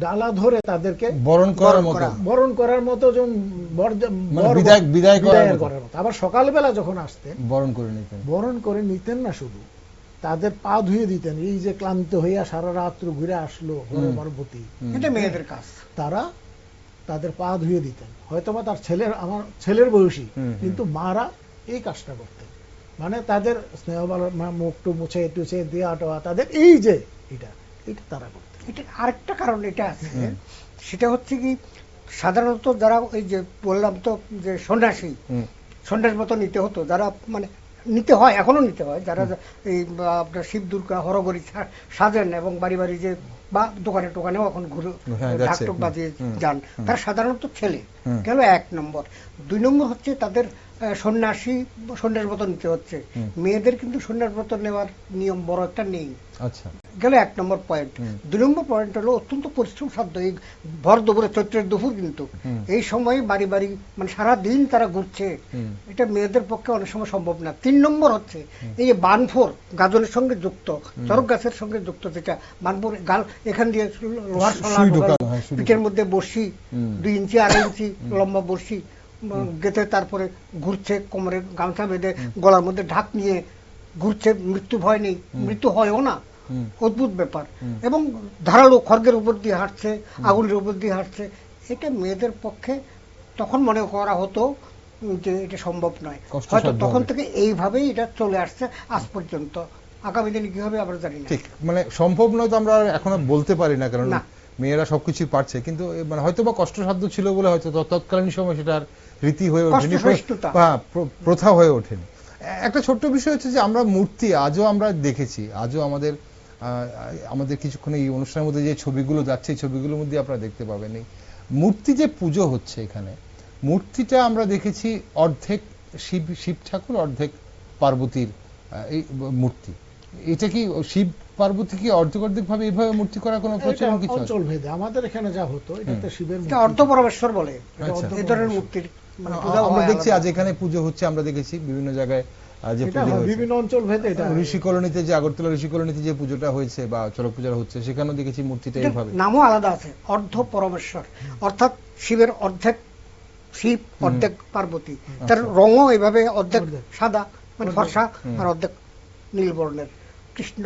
ডালা ধরে তাদেরকে বরণ করার মতো, যেমন বিদায় করার মতো। আবার সকালবেলা যখন আসতেন বরণ করে নিতেন না, শুধু তাদের পা ধুয়ে দিতেন। এই যে ক্লান্ত হইয়া সারা রাত্র ঘুরে আসলো পার্বতী, এটা মেয়েদের কাজ, তারা তাদের পা ধুয়ে দিতেন। হয়তো বা তার আমার ছেলের বয়সী, কিন্তু মারা এই কাজটা করতেন। মানে তাদের স্নেহ মুখটু মুছে টুছে দেওয়া টোয়া, তাদের এই যে এটা তারা করতেন। এটা আরেকটা কারণ এটা আছে, সেটা হচ্ছে কি, সাধারণত যারা ওই যে বললাম তো যে সন্ন্যাস মতো নিতে হতো, যারা মানে নিতে হয়, এখনো নিতে হয়, যারা এই আপনার শিব দুর্গা হরগরি সাজেন এবং বাড়ি বাড়ি যে বা দোকানে টোকানেও এখন ঘুরে ঢাকটুক বাজিয়ে যান, তারা সাধারণত ছেলে গেল 1 নম্বর। 2 নম্বর হচ্ছে তাদের সন্ন্যাস ব্রত নিতে হচ্ছে। মেয়েদের কিন্তু সন্ন্যাস ব্রত নেওয়ার নিয়ম বড় একটা নেই। আচ্ছা, গেল 1 নম্বর পয়েন্ট। 2 নম্বর পয়েন্ট হলো অত্যন্ত পরিশ্রম সাধ্য। এই ভর দুপুরে, চৈত্রের দুপুর, কিন্তু এই সময় বাড়ি বাড়ি মানে সারা দিন তারা ঘুরছে, এটা মেয়েদের পক্ষে অনেক সময় সম্ভব না। 3 নম্বর হচ্ছে এই যে বানফোর, গাজনের সঙ্গে যুক্ত, চরক গাছের সঙ্গে যুক্ত, যেটা বানফোর গাল এখান দিয়ে লোহার শলা, পিঠের মধ্যে বর্ষি 2 ইঞ্চি 2.5 ইঞ্চি লম্বা বর্ষি গেতে, তারপরে ঘুরছে, কোমরে গামছা বেঁধে, গলার মধ্যে ঢাক নিয়ে ঘুরছে, মৃত্যু ভয় নেই, মৃত্যু হয়ও না, অদ্ভুত ব্যাপার। এবং ধারালো খড়গের উপর দিয়ে হাঁটছে, আগুনের উপর দিয়ে হাঁটছে। এটা মেয়েদের পক্ষে তখন মনে করা হতো যে এটা সম্ভব নয়, হয়তো তখন থেকে এইভাবেই এটা চলে আসছে আজ পর্যন্ত। আগামী দিনে কি হবে আমরা জানি না। ঠিক, মানে সম্ভব নয় তো আমরা এখনো বলতে পারি না, কারণ না। মেয়েরা সবকিছুই পারছে, কিন্তু মানে হয়তো বা কষ্টসাধ্য ছিল বলে হয়তো তৎকালীন সময় সেটা আর রীতি হয়ে ওঠেনি, কষ্টসহিষ্ণুতা। বা প্রথা হয়ে ওঠেনি। একটা ছোট্ট বিষয় হচ্ছে যে আমরা মূর্তি আজও আমরা দেখেছি, আজও আমাদের কিছুক্ষণ এই অনুষ্ঠানের মধ্যে যে ছবিগুলো যাচ্ছে এই ছবিগুলোর মধ্যে আপনারা দেখতে পাবেন এই মূর্তি যে পুজো হচ্ছে এখানে, মূর্তিটা আমরা দেখেছি অর্ধেক শিব ঠাকুর, অর্ধেক পার্বতীর এই মূর্তি। এটা কি শিব পার্বতী কি অর্ধেক অর্ধেক ভাবে এইভাবে মূর্তি করার কোনো প্রচলন কিছু আছে? অঞ্চল ভেদে আমাদের এখানে যা হতো এটাতে শিবের এটা অর্ধপরমেশ্বর বলে আচ্ছা। এই ধরনের মূর্তির মানে পূজা আমরা হয় দেখছি আলাদা। আজ এখানে পুজো হচ্ছে, আমরা দেখেছি বিভিন্ন জায়গায় যে এটা পুজো হয় হয়েছে। বিভিন্ন অঞ্চল ভেদে এটা ঋষি কলোনিতে যে আগরতলা ঋষি কলোনিতে যে পুজোটা হয়েছে বা চড়ক পূজা হচ্ছে সেখানেও দেখেছি মূর্তিটা এটার এইভাবে। নামও আলাদা আছে, অর্ধপরমেশ্বর, অর্থাৎ শিবের অর্ধেক শিব অর্ধেক পার্বতী, তার রঙও এভাবে অর্ধেক সাদা মানে ফর্সা আর অর্ধেক নীল বর্ণের। কৃষ্ণ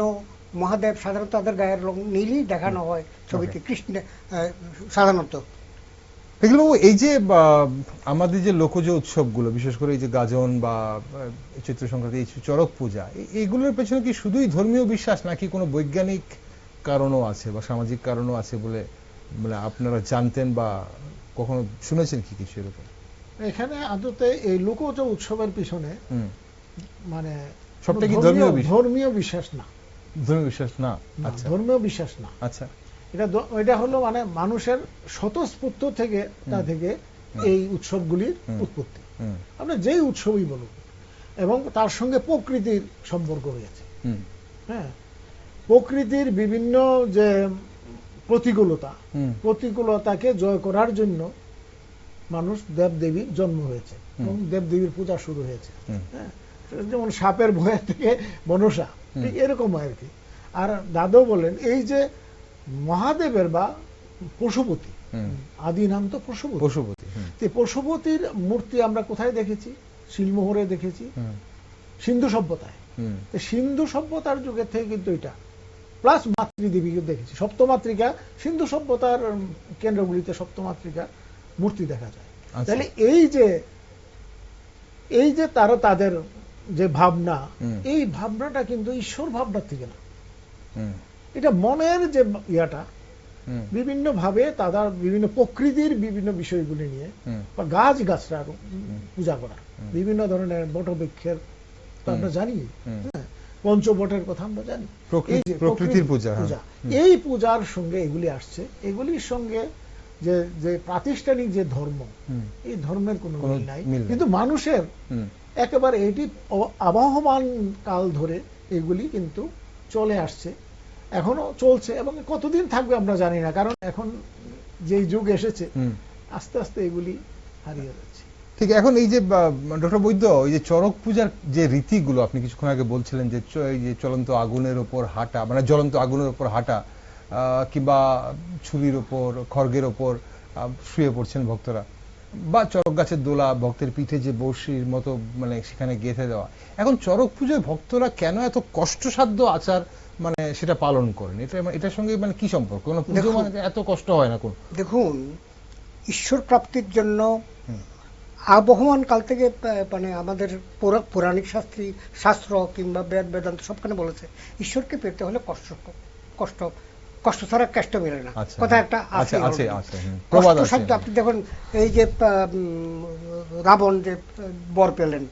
মহাদেব সাধারণত তাদের গায়ের রং নীলই দেখানো হয় ছবিতে, কৃষ্ণ সাধারণত। এগুলো এই যে আমাদের যে লোকজ উৎসবগুলো, বিশেষ করে এই যে গাজন বা চৈত্র সংক্রান্তি, এই চড়ক পূজা, এইগুলোর পেছনে কি শুধুই ধর্মীয় বিশ্বাস নাকি কোনো বৈজ্ঞানিক কারণও আছে বা সামাজিক কারণও আছে বলে মানে আপনারা জানতেন বা কখনো শুনেছেন কি কিছু এরকম? এখানে আদতে এই লোকজ উৎসবের পিছনে মানে সবটা কি ধর্মীয় বিশ্বাস? ধর্মীয় বিশ্বাস না, ধর্মীয় বিশ্বাস না। না, আচ্ছা ধর্মীয় বিশ্বাস না। আচ্ছা, এটা হলো মানে মানুষের স্বতঃস্ফূর্ত থেকে এই উৎসবগুলির উৎপত্তি। আপনি যেই উৎসবই বলুন, এবং তার সঙ্গে প্রকৃতির সম্পর্ক রয়েছে। হ্যাঁ, প্রকৃতির বিভিন্ন যে প্রতিকূলতাকে জয় করার জন্য মানুষ দেবদেবীর জন্ম হয়েছে এবং দেবদেবীর পূজা শুরু হয়েছে। হ্যাঁ, যেমন সাপের ভয় থেকে বনসা, ঠিক এরকম আর কি। আর দাদু বলেন এই যে মহাদেবের বা পশুপতি, আদি নাম তো পশুপতি, পশুপতির মূর্তি আমরা কোথায় দেখেছি? শিলমোহরে দেখেছি, সিন্ধু সভ্যতায়। সিন্ধু সভ্যতার যুগের থেকে কিন্তু এটা প্লাস মাতৃদেবীকে দেখেছি, সপ্তমাতৃকা, সিন্ধু সভ্যতার কেন্দ্রগুলিতে সপ্তমাতৃকা মূর্তি দেখা যায়। তাহলে এই যে তাদের যে ভাবনা, এই ভাবনাটা কিন্তু ঈশ্বর ভাবনার থেকে না, এটা মনের যে ইয়াটা বিভিন্ন ভাবে তারা বিভিন্ন প্রকৃতির বিভিন্ন বিষয়গুলি নিয়ে বা গাছরা পূজা করা, বিভিন্ন ধরনের বটবৃক্ষের আমরা জানি, পঞ্চবটের কথা আমরা জানি, প্রকৃতির পূজা। এই পূজার সঙ্গে এগুলি আসছে। এগুলির সঙ্গে যে প্রাতিষ্ঠানিক যে ধর্ম, এই ধর্মের কোনো মিল নাই, কিন্তু মানুষের একেবারে এটি আবহমান কাল ধরে এগুলি কিন্তু চলে আসছে, এখনো চলছে, এবং কতদিন থাকবে আমরা জানি না, কারণ এখন যে যুগ এসেছে আস্তে আস্তে এগুলি হারিয়ে যাচ্ছে। ঠিক, এখন এই যে ডক্টর বৈদ্য, এই যে চড়ক পূজার যে রীতিগুলো আপনি কিছুক্ষণ আগে বলছিলেন যে এই যে চলন্ত আগুনের উপর হাঁটা, মানে জ্বলন্ত আগুনের উপর হাঁটা, কিংবা ছুরির ওপর খড়গের ওপর শুয়ে পড়ছেন ভক্তরা, বা চড়ক গাছের দোলা, ভক্তের পিঠে যে বড়শির মতো মানে সেখানে গেঁথে দেওয়া, এখন চড়ক পুজোয় ভক্তরা কেন এত কষ্টসাধ্য আচার মানে সেটা পালন করেন? এটার সঙ্গে মানে কি সম্পর্ক? কোনো পুজো মানে এত কষ্ট হয় না কোন? দেখুন, ঈশ্বর প্রাপ্তির জন্য আবহমান কাল থেকে মানে আমাদের পৌরাণিক শাস্ত্র কিংবা বেদ বেদান্ত সবখানে বলেছে ঈশ্বরকে পেতে হলে কষ্ট ছাড়া কেষ্ট মেলে না, কথা একটা আছে। আপনি দেখুন এই যে রাবণ যে বর পেলেন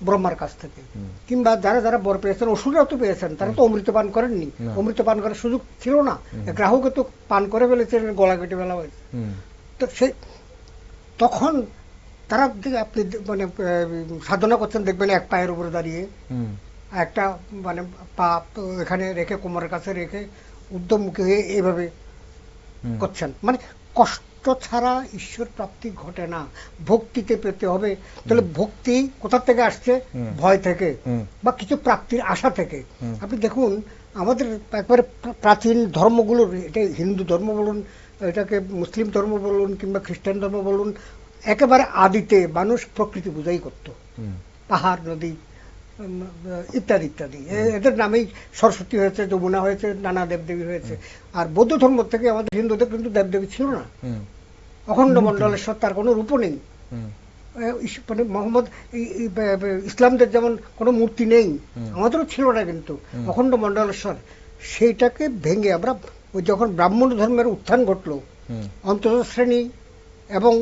ব্রহ্মার কাছ থেকে, কিংবা যারা বর পেয়েছেন, অসুররাও তো পেয়েছেন, তারা তো অমৃত পান করেননি, অমৃত পান করার সুযোগ ছিল না, গ্রাহকে তো পান করে ফেলেছেন, গলা কেটে ফেলা হয়েছে। তো তখন তারা আপনি মানে সাধনা করছেন, দেখবেন এক পায়ের উপরে দাঁড়িয়ে, একটা মানে পা এখানে রেখে কোমরের কাছে রেখে উদ্যমমুখী হয়ে এইভাবে করছেন, মানে কষ্ট ছাড়া ঈশ্বর প্রাপ্তি ঘটে না, ভক্তিতে পেতে হবে। তাহলে ভক্তি কোথা থেকে আসছে? ভয় থেকে বা কিছু প্রাপ্তির আশা থেকে। আপনি দেখুন আমাদের একবারে প্রাচীন ধর্মগুলোর, এটা হিন্দু ধর্ম বলুন, এটাকে মুসলিম ধর্ম বলুন কিংবা খ্রিস্টান ধর্ম বলুন, একেবারে আদিতে মানুষ প্রকৃতি পূজাই করত, পাহাড়, নদী ইত্যাদি ইত্যাদি, এদের নামেই সরস্বতী হয়েছে, যমুনা হয়েছে, নানা দেবদেবী হয়েছে। আর বৌদ্ধ ধর্ম থেকে আমাদের হিন্দুদের কিন্তু দেবদেবী ছিল না, অখণ্ড মণ্ডলেশ্বর, তার কোনো রূপও নেই। মানে মোহাম্মদ ইসলামদের যেমন কোনো মূর্তি নেই, আমাদেরও ছিল না, কিন্তু অখণ্ড মণ্ডলেশ্বর, সেইটাকে ভেঙে আমরা ওই যখন ব্রাহ্মণ ধর্মের উত্থান ঘটলো, অন্তত শ্রেণী এবং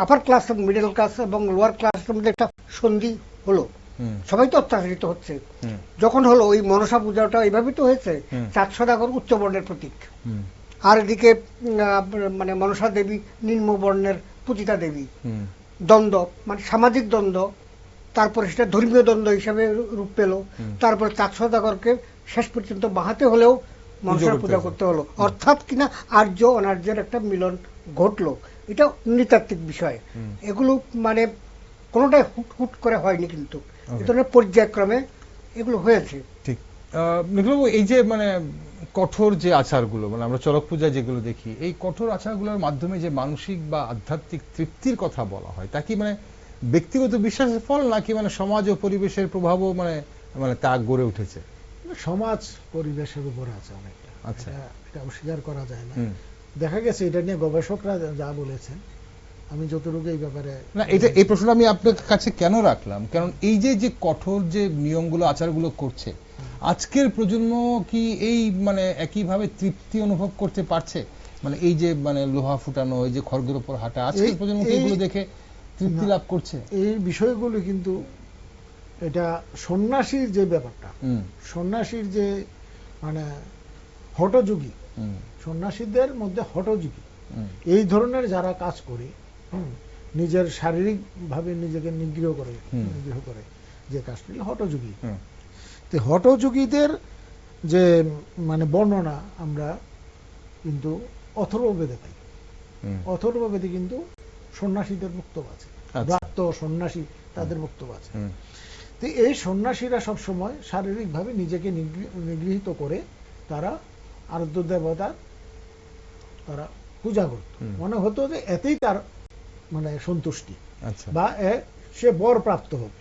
আপার ক্লাস, মিডল ক্লাস এবং লোয়ার ক্লাসের মধ্যে একটা সন্ধি হলো, সবাই তো অত্যাচারিত হচ্ছে। যখন হলো ওই মনসা পূজাটা এইভাবেই তো হয়েছে, 4 সদাগর উচ্চ বর্ণের প্রতীক, আর এদিকে মানে মনসা দেবী নিম্ন বর্ণের পূজিতা দেবী, দ্বন্দ্ব মানে সামাজিক দ্বন্দ্ব, তারপরে সেটা ধর্মীয় দ্বন্দ্ব হিসাবে রূপ পেল, তারপরে 4 সদাগরকে শেষ পর্যন্ত বাহাতে হলেও মনসার পূজা করতে হলো, অর্থাৎ কিনা আর্য অনার্যের একটা মিলন ঘটলো। এটা নৃতাত্ত্বিক বিষয়, এগুলো মানে কোনোটাই হুট হুট করে হয়নি, কিন্তু এই ধরনের পর্যায়ক্রমে এগুলো হয়েছে। ঠিক। নিখিলবাবু, এই যে মানে কঠোর যে আচারগুলো, মানে আমরা চড়ক পূজায় যেগুলো দেখি, এই কঠোর আচারগুলোর মাধ্যমে যে মানসিক বা আধ্যাত্মিক তৃপ্তির কথা বলা হয়, তা কি মানে ব্যক্তিগত বিশ্বাসের ফল, নাকি মানে সমাজ ও পরিবেশের প্রভাবও মানে মানে তা গড়ে উঠেছে? সমাজ পরিবেশের উপরে আছে অনেকটা, আচ্ছা, এটা অস্বীকার করা যায় না। দেখা গেছে এটা নিয়ে গবেষকরা যা বলেছেন, আমি যতটুকু এই ব্যাপারে না, এটা এই প্রশ্নটা আমি আপনার কাছে কেন রাখলাম, কারণ এই যে যে কঠোর যে নিয়মগুলো আচারগুলো করছে, আজকের প্রজন্ম কি এই মানে একইভাবে তৃপ্তি অনুভব করতে পারছে? মানে এই যে মানে লোহা ফুটানো, এই যে খড়গের উপর হাঁটা, আজকের প্রজন্ম কি এগুলো দেখে তৃপ্তি লাভ করছে? এই বিষয়গুলো কিন্তু এটা সন্ন্যাসীর যে ব্যাপারটা, সন্ন্যাসীর যে মানে হঠযোগী, সন্ন্যাসীদের মধ্যে হঠযোগী এই ধরনের যারা কাজ করে, নিজের শারীরিক ভাবে নিজেকে নিগ্রহ করে যে কাজটি হঠযোগী, তো হঠযোগীদের যে মানে বর্ণনা আমরা কিন্তু অথর্ববেদে পাই। অথর্ববেদে কিন্তু সন্ন্যাসীদের বক্তব্য আছে, ব্রাত্য সন্ন্যাসী তাদের বক্তব্য আছে। তো এই সন্ন্যাসীরা সবসময় শারীরিক ভাবে নিজেকে নিগৃহীত করে তারা আরাধ্য দেবতার তারা পূজা করত, মনে হতো যে এতেই তার মানে সন্তুষ্টি, বা সে বর প্রাপ্ত হোক,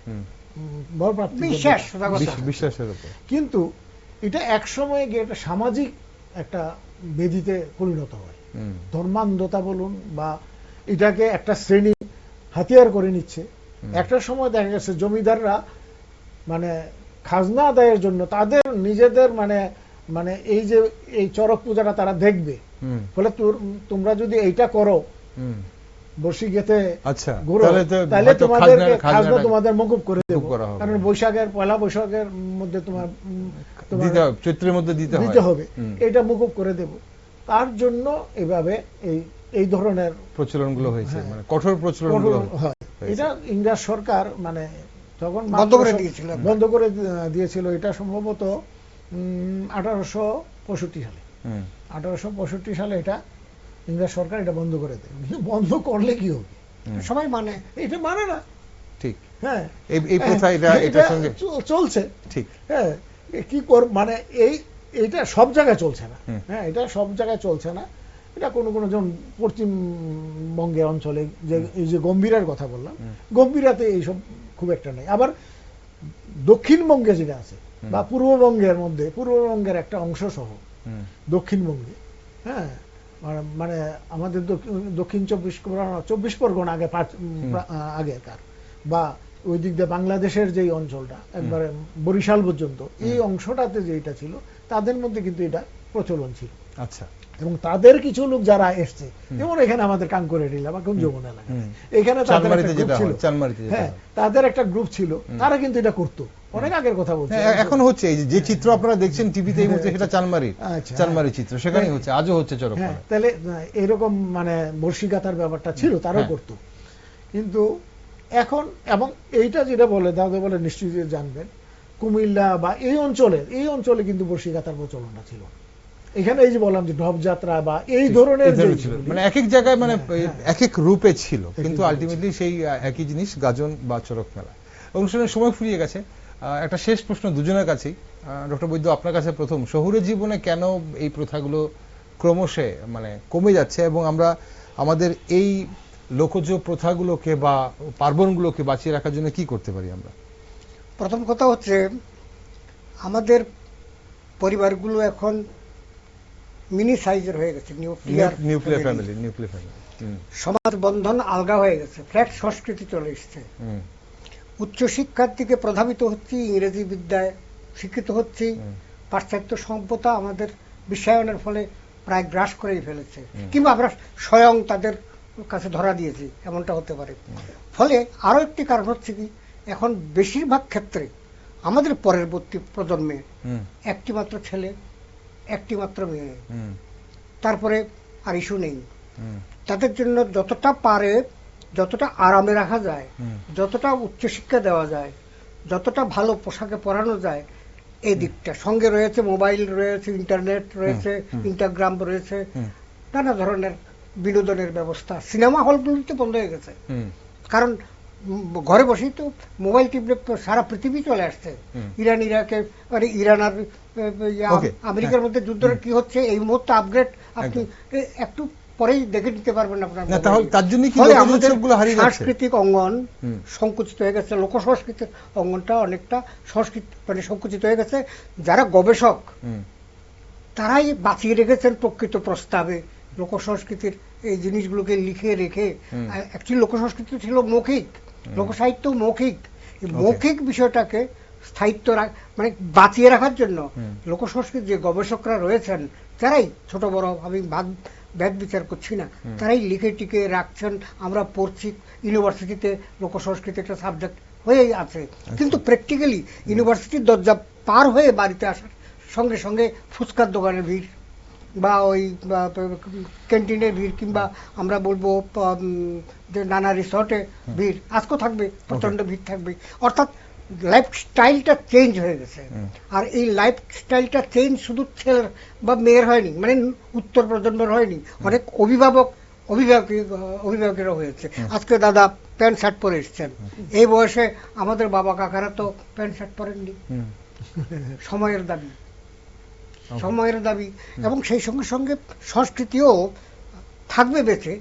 বর প্রাপ্তি বিশ্বাসের উপর। কিন্তু এটা এক সময় গিয়ে একটা সামাজিক একটা বেদিতে পরিণত হয়, ধর্মান্ধতা বলুন বা এটাকে একটা শ্রেণী হাতিয়ার করে নিচ্ছে। একটা সময় দেখা গেছে জমিদাররা মানে খাজনা আদায়ের জন্য তাদের নিজেদের মানে মানে এই যে এই চড়ক পূজাটা তারা দেখবে, ফলে তোমরা যদি এইটা করো বর্ষি গেতে তাহলে তোমাদেরকে খাজনা তোমাদের মকুব করে দেব, কারণ বৈশাখের পয়লা বৈশাখের মধ্যে তোমার চৈত্রের মধ্যে দিতে হবে, এটা মকুব করে দেব। তার জন্য এভাবে এই ধরনের প্রচলনগুলো হয়েছে, মানে কঠোর প্রচলনগুলো হয়। এটা ইংরেজ সরকার মানে তখন বন্ধ করে দিয়েছিল। এটা সম্ভবত 1865 সালে, 1865 সালে এটা ইংরেজ সরকার এটা বন্ধ করে দেয়। বন্ধ করলে কি হবে, সবাই মানে এটা মানে না, ঠিক। হ্যাঁ, এই প্রথা এটার সঙ্গে চলছে, ঠিক। হ্যাঁ, কি কর মানে এইটা সব জায়গায় চলছে না, হ্যাঁ, এটা সব জায়গায় চলছে না। এটা কোনো কোনো যেমন পশ্চিমবঙ্গের অঞ্চলে যে এই যে গম্ভীরার কথা বললাম, গম্ভীরাতে এইসব খুব একটা নেই। আবার দক্ষিণবঙ্গে যেটা আছে বা পূর্ববঙ্গের মধ্যে, পূর্ববঙ্গের একটা অংশ সহ দক্ষিণবঙ্গে, হ্যাঁ, মানে আমাদের দক্ষিণ 24 পরগনা আগেকার বা ওই দিক দিয়ে বাংলাদেশের যে অঞ্চলটা একবারে বরিশাল পর্যন্ত, এই অংশটাতে যেটা ছিল তাদের মধ্যে কিন্তু এটা প্রচলন ছিল। আচ্ছা। এবং তাদের কিছু লোক যারা এসছে, যেমন এখানে আমাদের কাঙ্কুরেটিলা বা কুঞ্জবন এলাকা, এখানে তাদের একটা গ্রুপ ছিল, হ্যাঁ, তাদের একটা গ্রুপ ছিল, তারা কিন্তু এটা করতো অনেক আগের কথা বলছে। এখন হচ্ছে এই যে চিত্র আপনারা দেখছেন টিভিতে এই মুহূর্তে, সেটা চানমারি চিত্র, সেখানেই হচ্ছে, আজও হচ্ছে চড়ক। তাহলে এরকম মানে বর্ষিকাতার ব্যাপারটা ছিল, তারাও করতো। কিন্তু এখন এবং এইটা যেটা বলে দাদা বলে নিশ্চয়ই জানবেন, কুমিল্লা বা এই অঞ্চলে কিন্তু বর্ষিকাতার প্রচলনটা ছিল। এখানে এই যে বললাম যে ঢপযাত্রা বা এই ধরনের মানে এক এক জায়গায় মানে এক এক রূপে ছিল, কিন্তু আলটিমেটলি সেই একই জিনিস গাজন বা চড়ক মেলা। অনুষ্ঠানের সময় ফুরিয়ে গেছে। একটা শেষ প্রশ্ন দুজনের কাছেই। ডক্টর বৈদ্য, আপনার কাছে প্রথম, শহুরে জীবনে কেন এই প্রথাগুলো ক্রমশ মানে কমে যাচ্ছে এবং আমরা আমাদের এই লোকজ প্রথাগুলোকে বা পার্বণগুলোকে বাঁচিয়ে রাখার জন্য কি করতে পারি আমরা? প্রথম কথা হচ্ছে আমাদের পরিবারগুলো এখন মিনি সাইজের হয়ে গেছে, নিউক্লিয়ার ফ্যামিলি। সমাজ বন্ধন আলগা হয়ে গেছে, ফ্ল্যাট সংস্কৃতি চলে এসছে। উচ্চশিক্ষার দিকে প্রধাবিত হচ্ছে, ইংরেজি বিদ্যায় শিক্ষিত হচ্ছে, পাশ্চাত্য সভ্যতা আমাদের বিশ্বায়নের ফলে প্রায় গ্রাস করেই ফেলেছে, কিংবা আমরা স্বয়ং তাদের কাছে ধরা দিয়েছি, এমনটা হতে পারে। ফলে আরো একটি কারণ হচ্ছে কি, এখন বেশিরভাগ ক্ষেত্রে আমাদের পরবর্তী প্রজন্মে একটি মাত্র ছেলে, একটি মাত্র মেয়ে, তারপরে আর ইস্যু নেই। তাদের জন্য যতটা পারে, যতটা আরামে রাখা যায়, যতটা উচ্চশিক্ষা দেওয়া যায়, যতটা ভালো পোশাকে পরানো যায়, এই দিকটা সঙ্গে রয়েছে, মোবাইল রয়েছে, ইন্টারনেট রয়েছে, ইনস্টাগ্রাম রয়েছে, নানা ধরনের বিনোদনের ব্যবস্থা। সিনেমা হলগুলিতে বন্ধ হয়ে গেছে, কারণ ঘরে বসেই তো মোবাইল টিপলে সারা পৃথিবী চলে আসছে। ইরান ইরাকে, মানে ইরান আর আমেরিকার মধ্যে যুদ্ধটা কি হচ্ছে এই মুহূর্তে আপগ্রেড আপনি একটু পরেই দেখে নিতে পারবেন আপনার। সাংস্কৃতিক অঙ্গন সংকুচিত হয়ে গেছে, লোক সংস্কৃতির অঙ্গনটা অনেকটা মানে সংকুচিত হয়ে গেছে। যারা গবেষক তারাই বাঁচিয়ে রেখেছেন প্রকৃত প্রস্তাবে লোক সংস্কৃতির এই জিনিসগুলোকে লিখে রেখে। অ্যাকচুয়ালি লোক সংস্কৃতি ছিল মৌখিক, লোক সাহিত্য মৌখিক। মৌখিক বিষয়টাকে স্থায়িত্ব মানে বাঁচিয়ে রাখার জন্য লোক সংস্কৃতির যে গবেষকরা রয়েছেন, তারাই ছোট বড় আমি ভেদ বিচার করছি না, তারাই লিখে টিকে রাখছেন। আমরা পড়ছি, ইউনিভার্সিটিতে লোক সংস্কৃতি একটা সাবজেক্ট হয়েই আছে, কিন্তু প্র্যাকটিক্যালি ইউনিভার্সিটির দরজা পার হয়ে বাড়িতে আসার সঙ্গে সঙ্গে ফুচকার দোকানের ভিড় বা ওই ক্যান্টিনের ভিড়, কিংবা আমরা বলবো যে নানা রিসর্টে ভিড় আজকেও থাকবে, প্রচন্ড ভিড় থাকবে। অর্থাৎ লাইফস্টাইলটা চেঞ্জ হয়ে গেছে। আর এই লাইফস্টাইলটা চেঞ্জ শুধু ছেলের বা মেয়ের হয়নি, মানে উত্তর প্রজন্মের হয়নি, অনেক অভিভাবকেরও হয়েছে। আজকে দাদা প্যান্ট শার্ট পরে এসছেন, এই বয়সে আমাদের বাবা কাকারা তো প্যান্ট শার্ট পরেননি। সময়ের দাবি, সময়ের দাবি, এবং সেই সঙ্গে সঙ্গে সংস্কৃতিও থাকবে বেঁচে,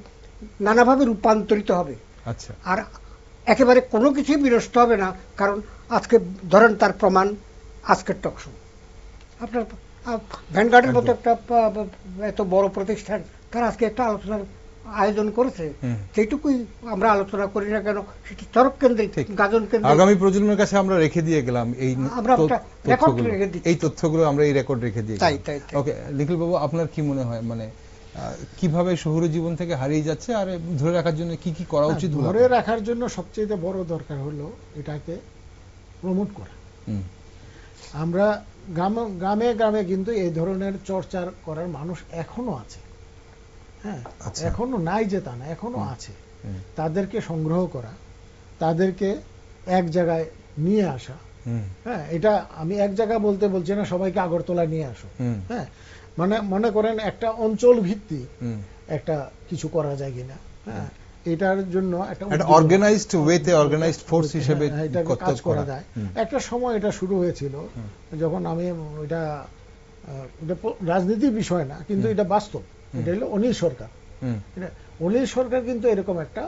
নানাভাবে রূপান্তরিত হবে। আর একেবারে কোনো কিছুই বিনষ্ট হবে না। কারণ আজকে ধরেন তার প্রমাণ আজকের টকশো, আপনার ভ্যানগার্ডের মতো একটা এত বড় প্রতিষ্ঠান, তারা আজকে একটা আলোচনার আয়োজন করেছে। সেইটুকুই আমরা আলোচনা করি না কেন, সেটি চরক কেন্দ্রিক, গাজন কেন্দ্রিক, আগামী প্রজন্মের কাছে আমরা রেখে দিয়ে গেলাম এই তথ্যগুলো, আমরা এই রেকর্ড রেখে দিয়ে। ওকে, নিখিল বাবু, আপনার কি মনে হয়, মানে কিভাবে শহুরে জীবন থেকে হারিয়ে যাচ্ছে, আর ধরে রাখার জন্য কি কি করা উচিত? ধরে রাখার জন্য সবচেয়ে বড় দরকার হলো এটাকে প্রমোট করা। আমরা গ্রামে গ্রামে কিন্তু এই ধরনের চর্চা করার মানুষ এখনো আছে। হ্যাঁ, এখনো নাই যে তা না, এখনো আছে। তাদেরকে সংগ্রহ করা, তাদেরকে এক জায়গায় নিয়ে আসা। হ্যাঁ, এটা আমি এক জায়গা বলতে বলছি না, সবাইকে আগরতলা নিয়ে আসো। হ্যাঁ, মানে মনে করেন একটা অঞ্চল ভিত্তিক একটা কিছু করা যায় কিনা। হ্যাঁ, এটার জন্য একটা অর্গানাইজড ওয়েতে, অর্গানাইজড ফোর্স হিসেবে কাজ করা যায়। একটা সময় এটা শুরু হয়েছিল যখন আমি এটা রাজনীতির বিষয় না, কিন্তু এটা বাস্তব। এটা হলো অনিল সরকার। অনিল সরকার কিন্তু এরকম একটা,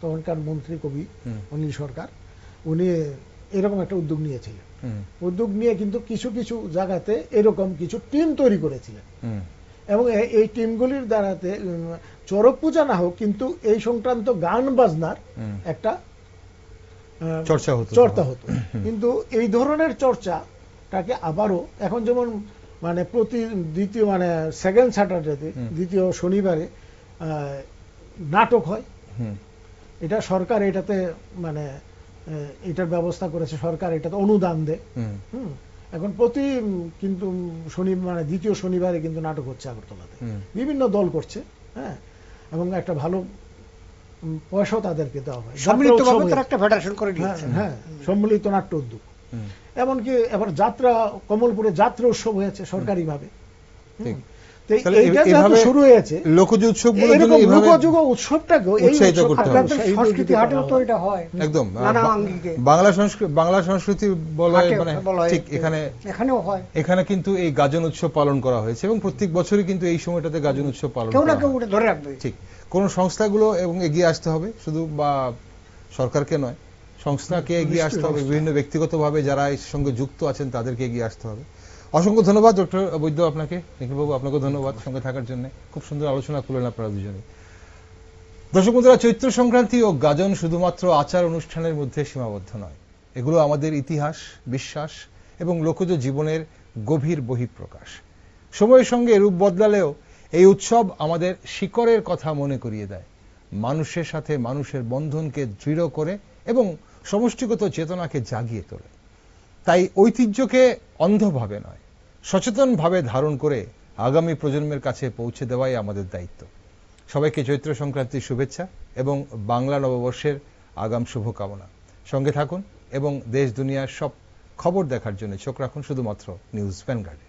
তখনকার মন্ত্রী কবি অনিল সরকার, উনি এরকম একটা উদ্যোগ নিয়েছিলেন। উদ্যোগ নিয়ে কিন্তু কিছু কিছু জায়গাতে এরকম কিছু টিম তৈরি করেছিলেন, এবং এই টিমগুলির দ্বারাতে চড়ক পূজা না হোক, কিন্তু এই সংক্রান্ত গান বাজনার একটা চর্চা হতো। কিন্তু এই ধরনের চর্চাটাকে আবারও এখন যেমন মানে প্রতি দ্বিতীয় মানে সেকেন্ড স্যাটারডেতে, দ্বিতীয় শনিবারে নাটক হয়। এটা সরকার এটাতে মানে এটার ব্যবস্থা করেছে, সরকার এটাতে অনুদান দেয়। এখন প্রতি কিন্তু মানে দ্বিতীয় শনিবারে কিন্তু নাটক হচ্ছে আগরতলাতে, বিভিন্ন দল করছে। হ্যাঁ, এবং একটা ভালো পয়সাও তাদেরকে দেওয়া হয়, হ্যাঁ, সম্মিলিত নাট্য উদ্যোগ। এমনকি এবার যাত্রা, কমলপুরে যাত্রা উৎসব হয়েছে সরকারি ভাবে। শুরু হয়েছে লোকজ উৎসবটাকেও সংস্কৃতি হাটেও তো এটা হয় একদম বাংলা সংস্কৃতি বলয়, মানে ঠিক এখানেও হয়। এখানে কিন্তু এই গাজন উৎসব পালন করা হয়েছে, এবং প্রত্যেক বছরই কিন্তু এই সময়টাতে গাজন উৎসব পালন করা হয়। ধরে রাখবে ঠিক কোন সংস্থাগুলো এবং এগিয়ে আসতে হবে, শুধু বা সরকারকে নয়, সংস্থাকে এগিয়ে আসতে হবে, বিভিন্ন ব্যক্তিগতভাবে যারা এর সঙ্গে যুক্ত আছেন তাদেরকে এগিয়ে আসতে হবে। অসংখ্য ধন্যবাদ ডক্টর বৈদ্য আপনাকে, নিখিল বাবু আপনাকে ধন্যবাদ সঙ্গে থাকার জন্য। খুব সুন্দর আলোচনা করলেন আপনারা দুজনে। দর্শক বন্ধুরা, চৈত্র সংক্রান্তি ও গাজন শুধুমাত্র আচার অনুষ্ঠানের মধ্যে সীমাবদ্ধ নয়, এগুলো আমাদের ইতিহাস, বিশ্বাস এবং লোকজ জীবনের গভীর বহিঃপ্রকাশ। সময়ের সঙ্গে রূপ বদলালেও এই উৎসব আমাদের শিকড়ের কথা মনে করিয়ে দেয়, মানুষের সাথে মানুষের বন্ধনকে দৃঢ় করে এবং সমষ্টিগত চেতনাকে জাগিয়ে তোলে। তাই ঐতিহ্যকে অন্ধভাবে নয়, সচেতনভাবে ধারণ করে আগামী প্রজন্মের কাছে পৌঁছে দেওয়াই আমাদের দায়িত্ব। সবাইকে চৈত্র সংক্রান্তির শুভেচ্ছা এবং বাংলা নববর্ষের আগাম শুভকামনা। সঙ্গে থাকুন এবং দেশ দুনিয়ার সব খবর দেখার জন্য চোখ রাখুন শুধুমাত্র নিউজ ভ্যানগার্ডে।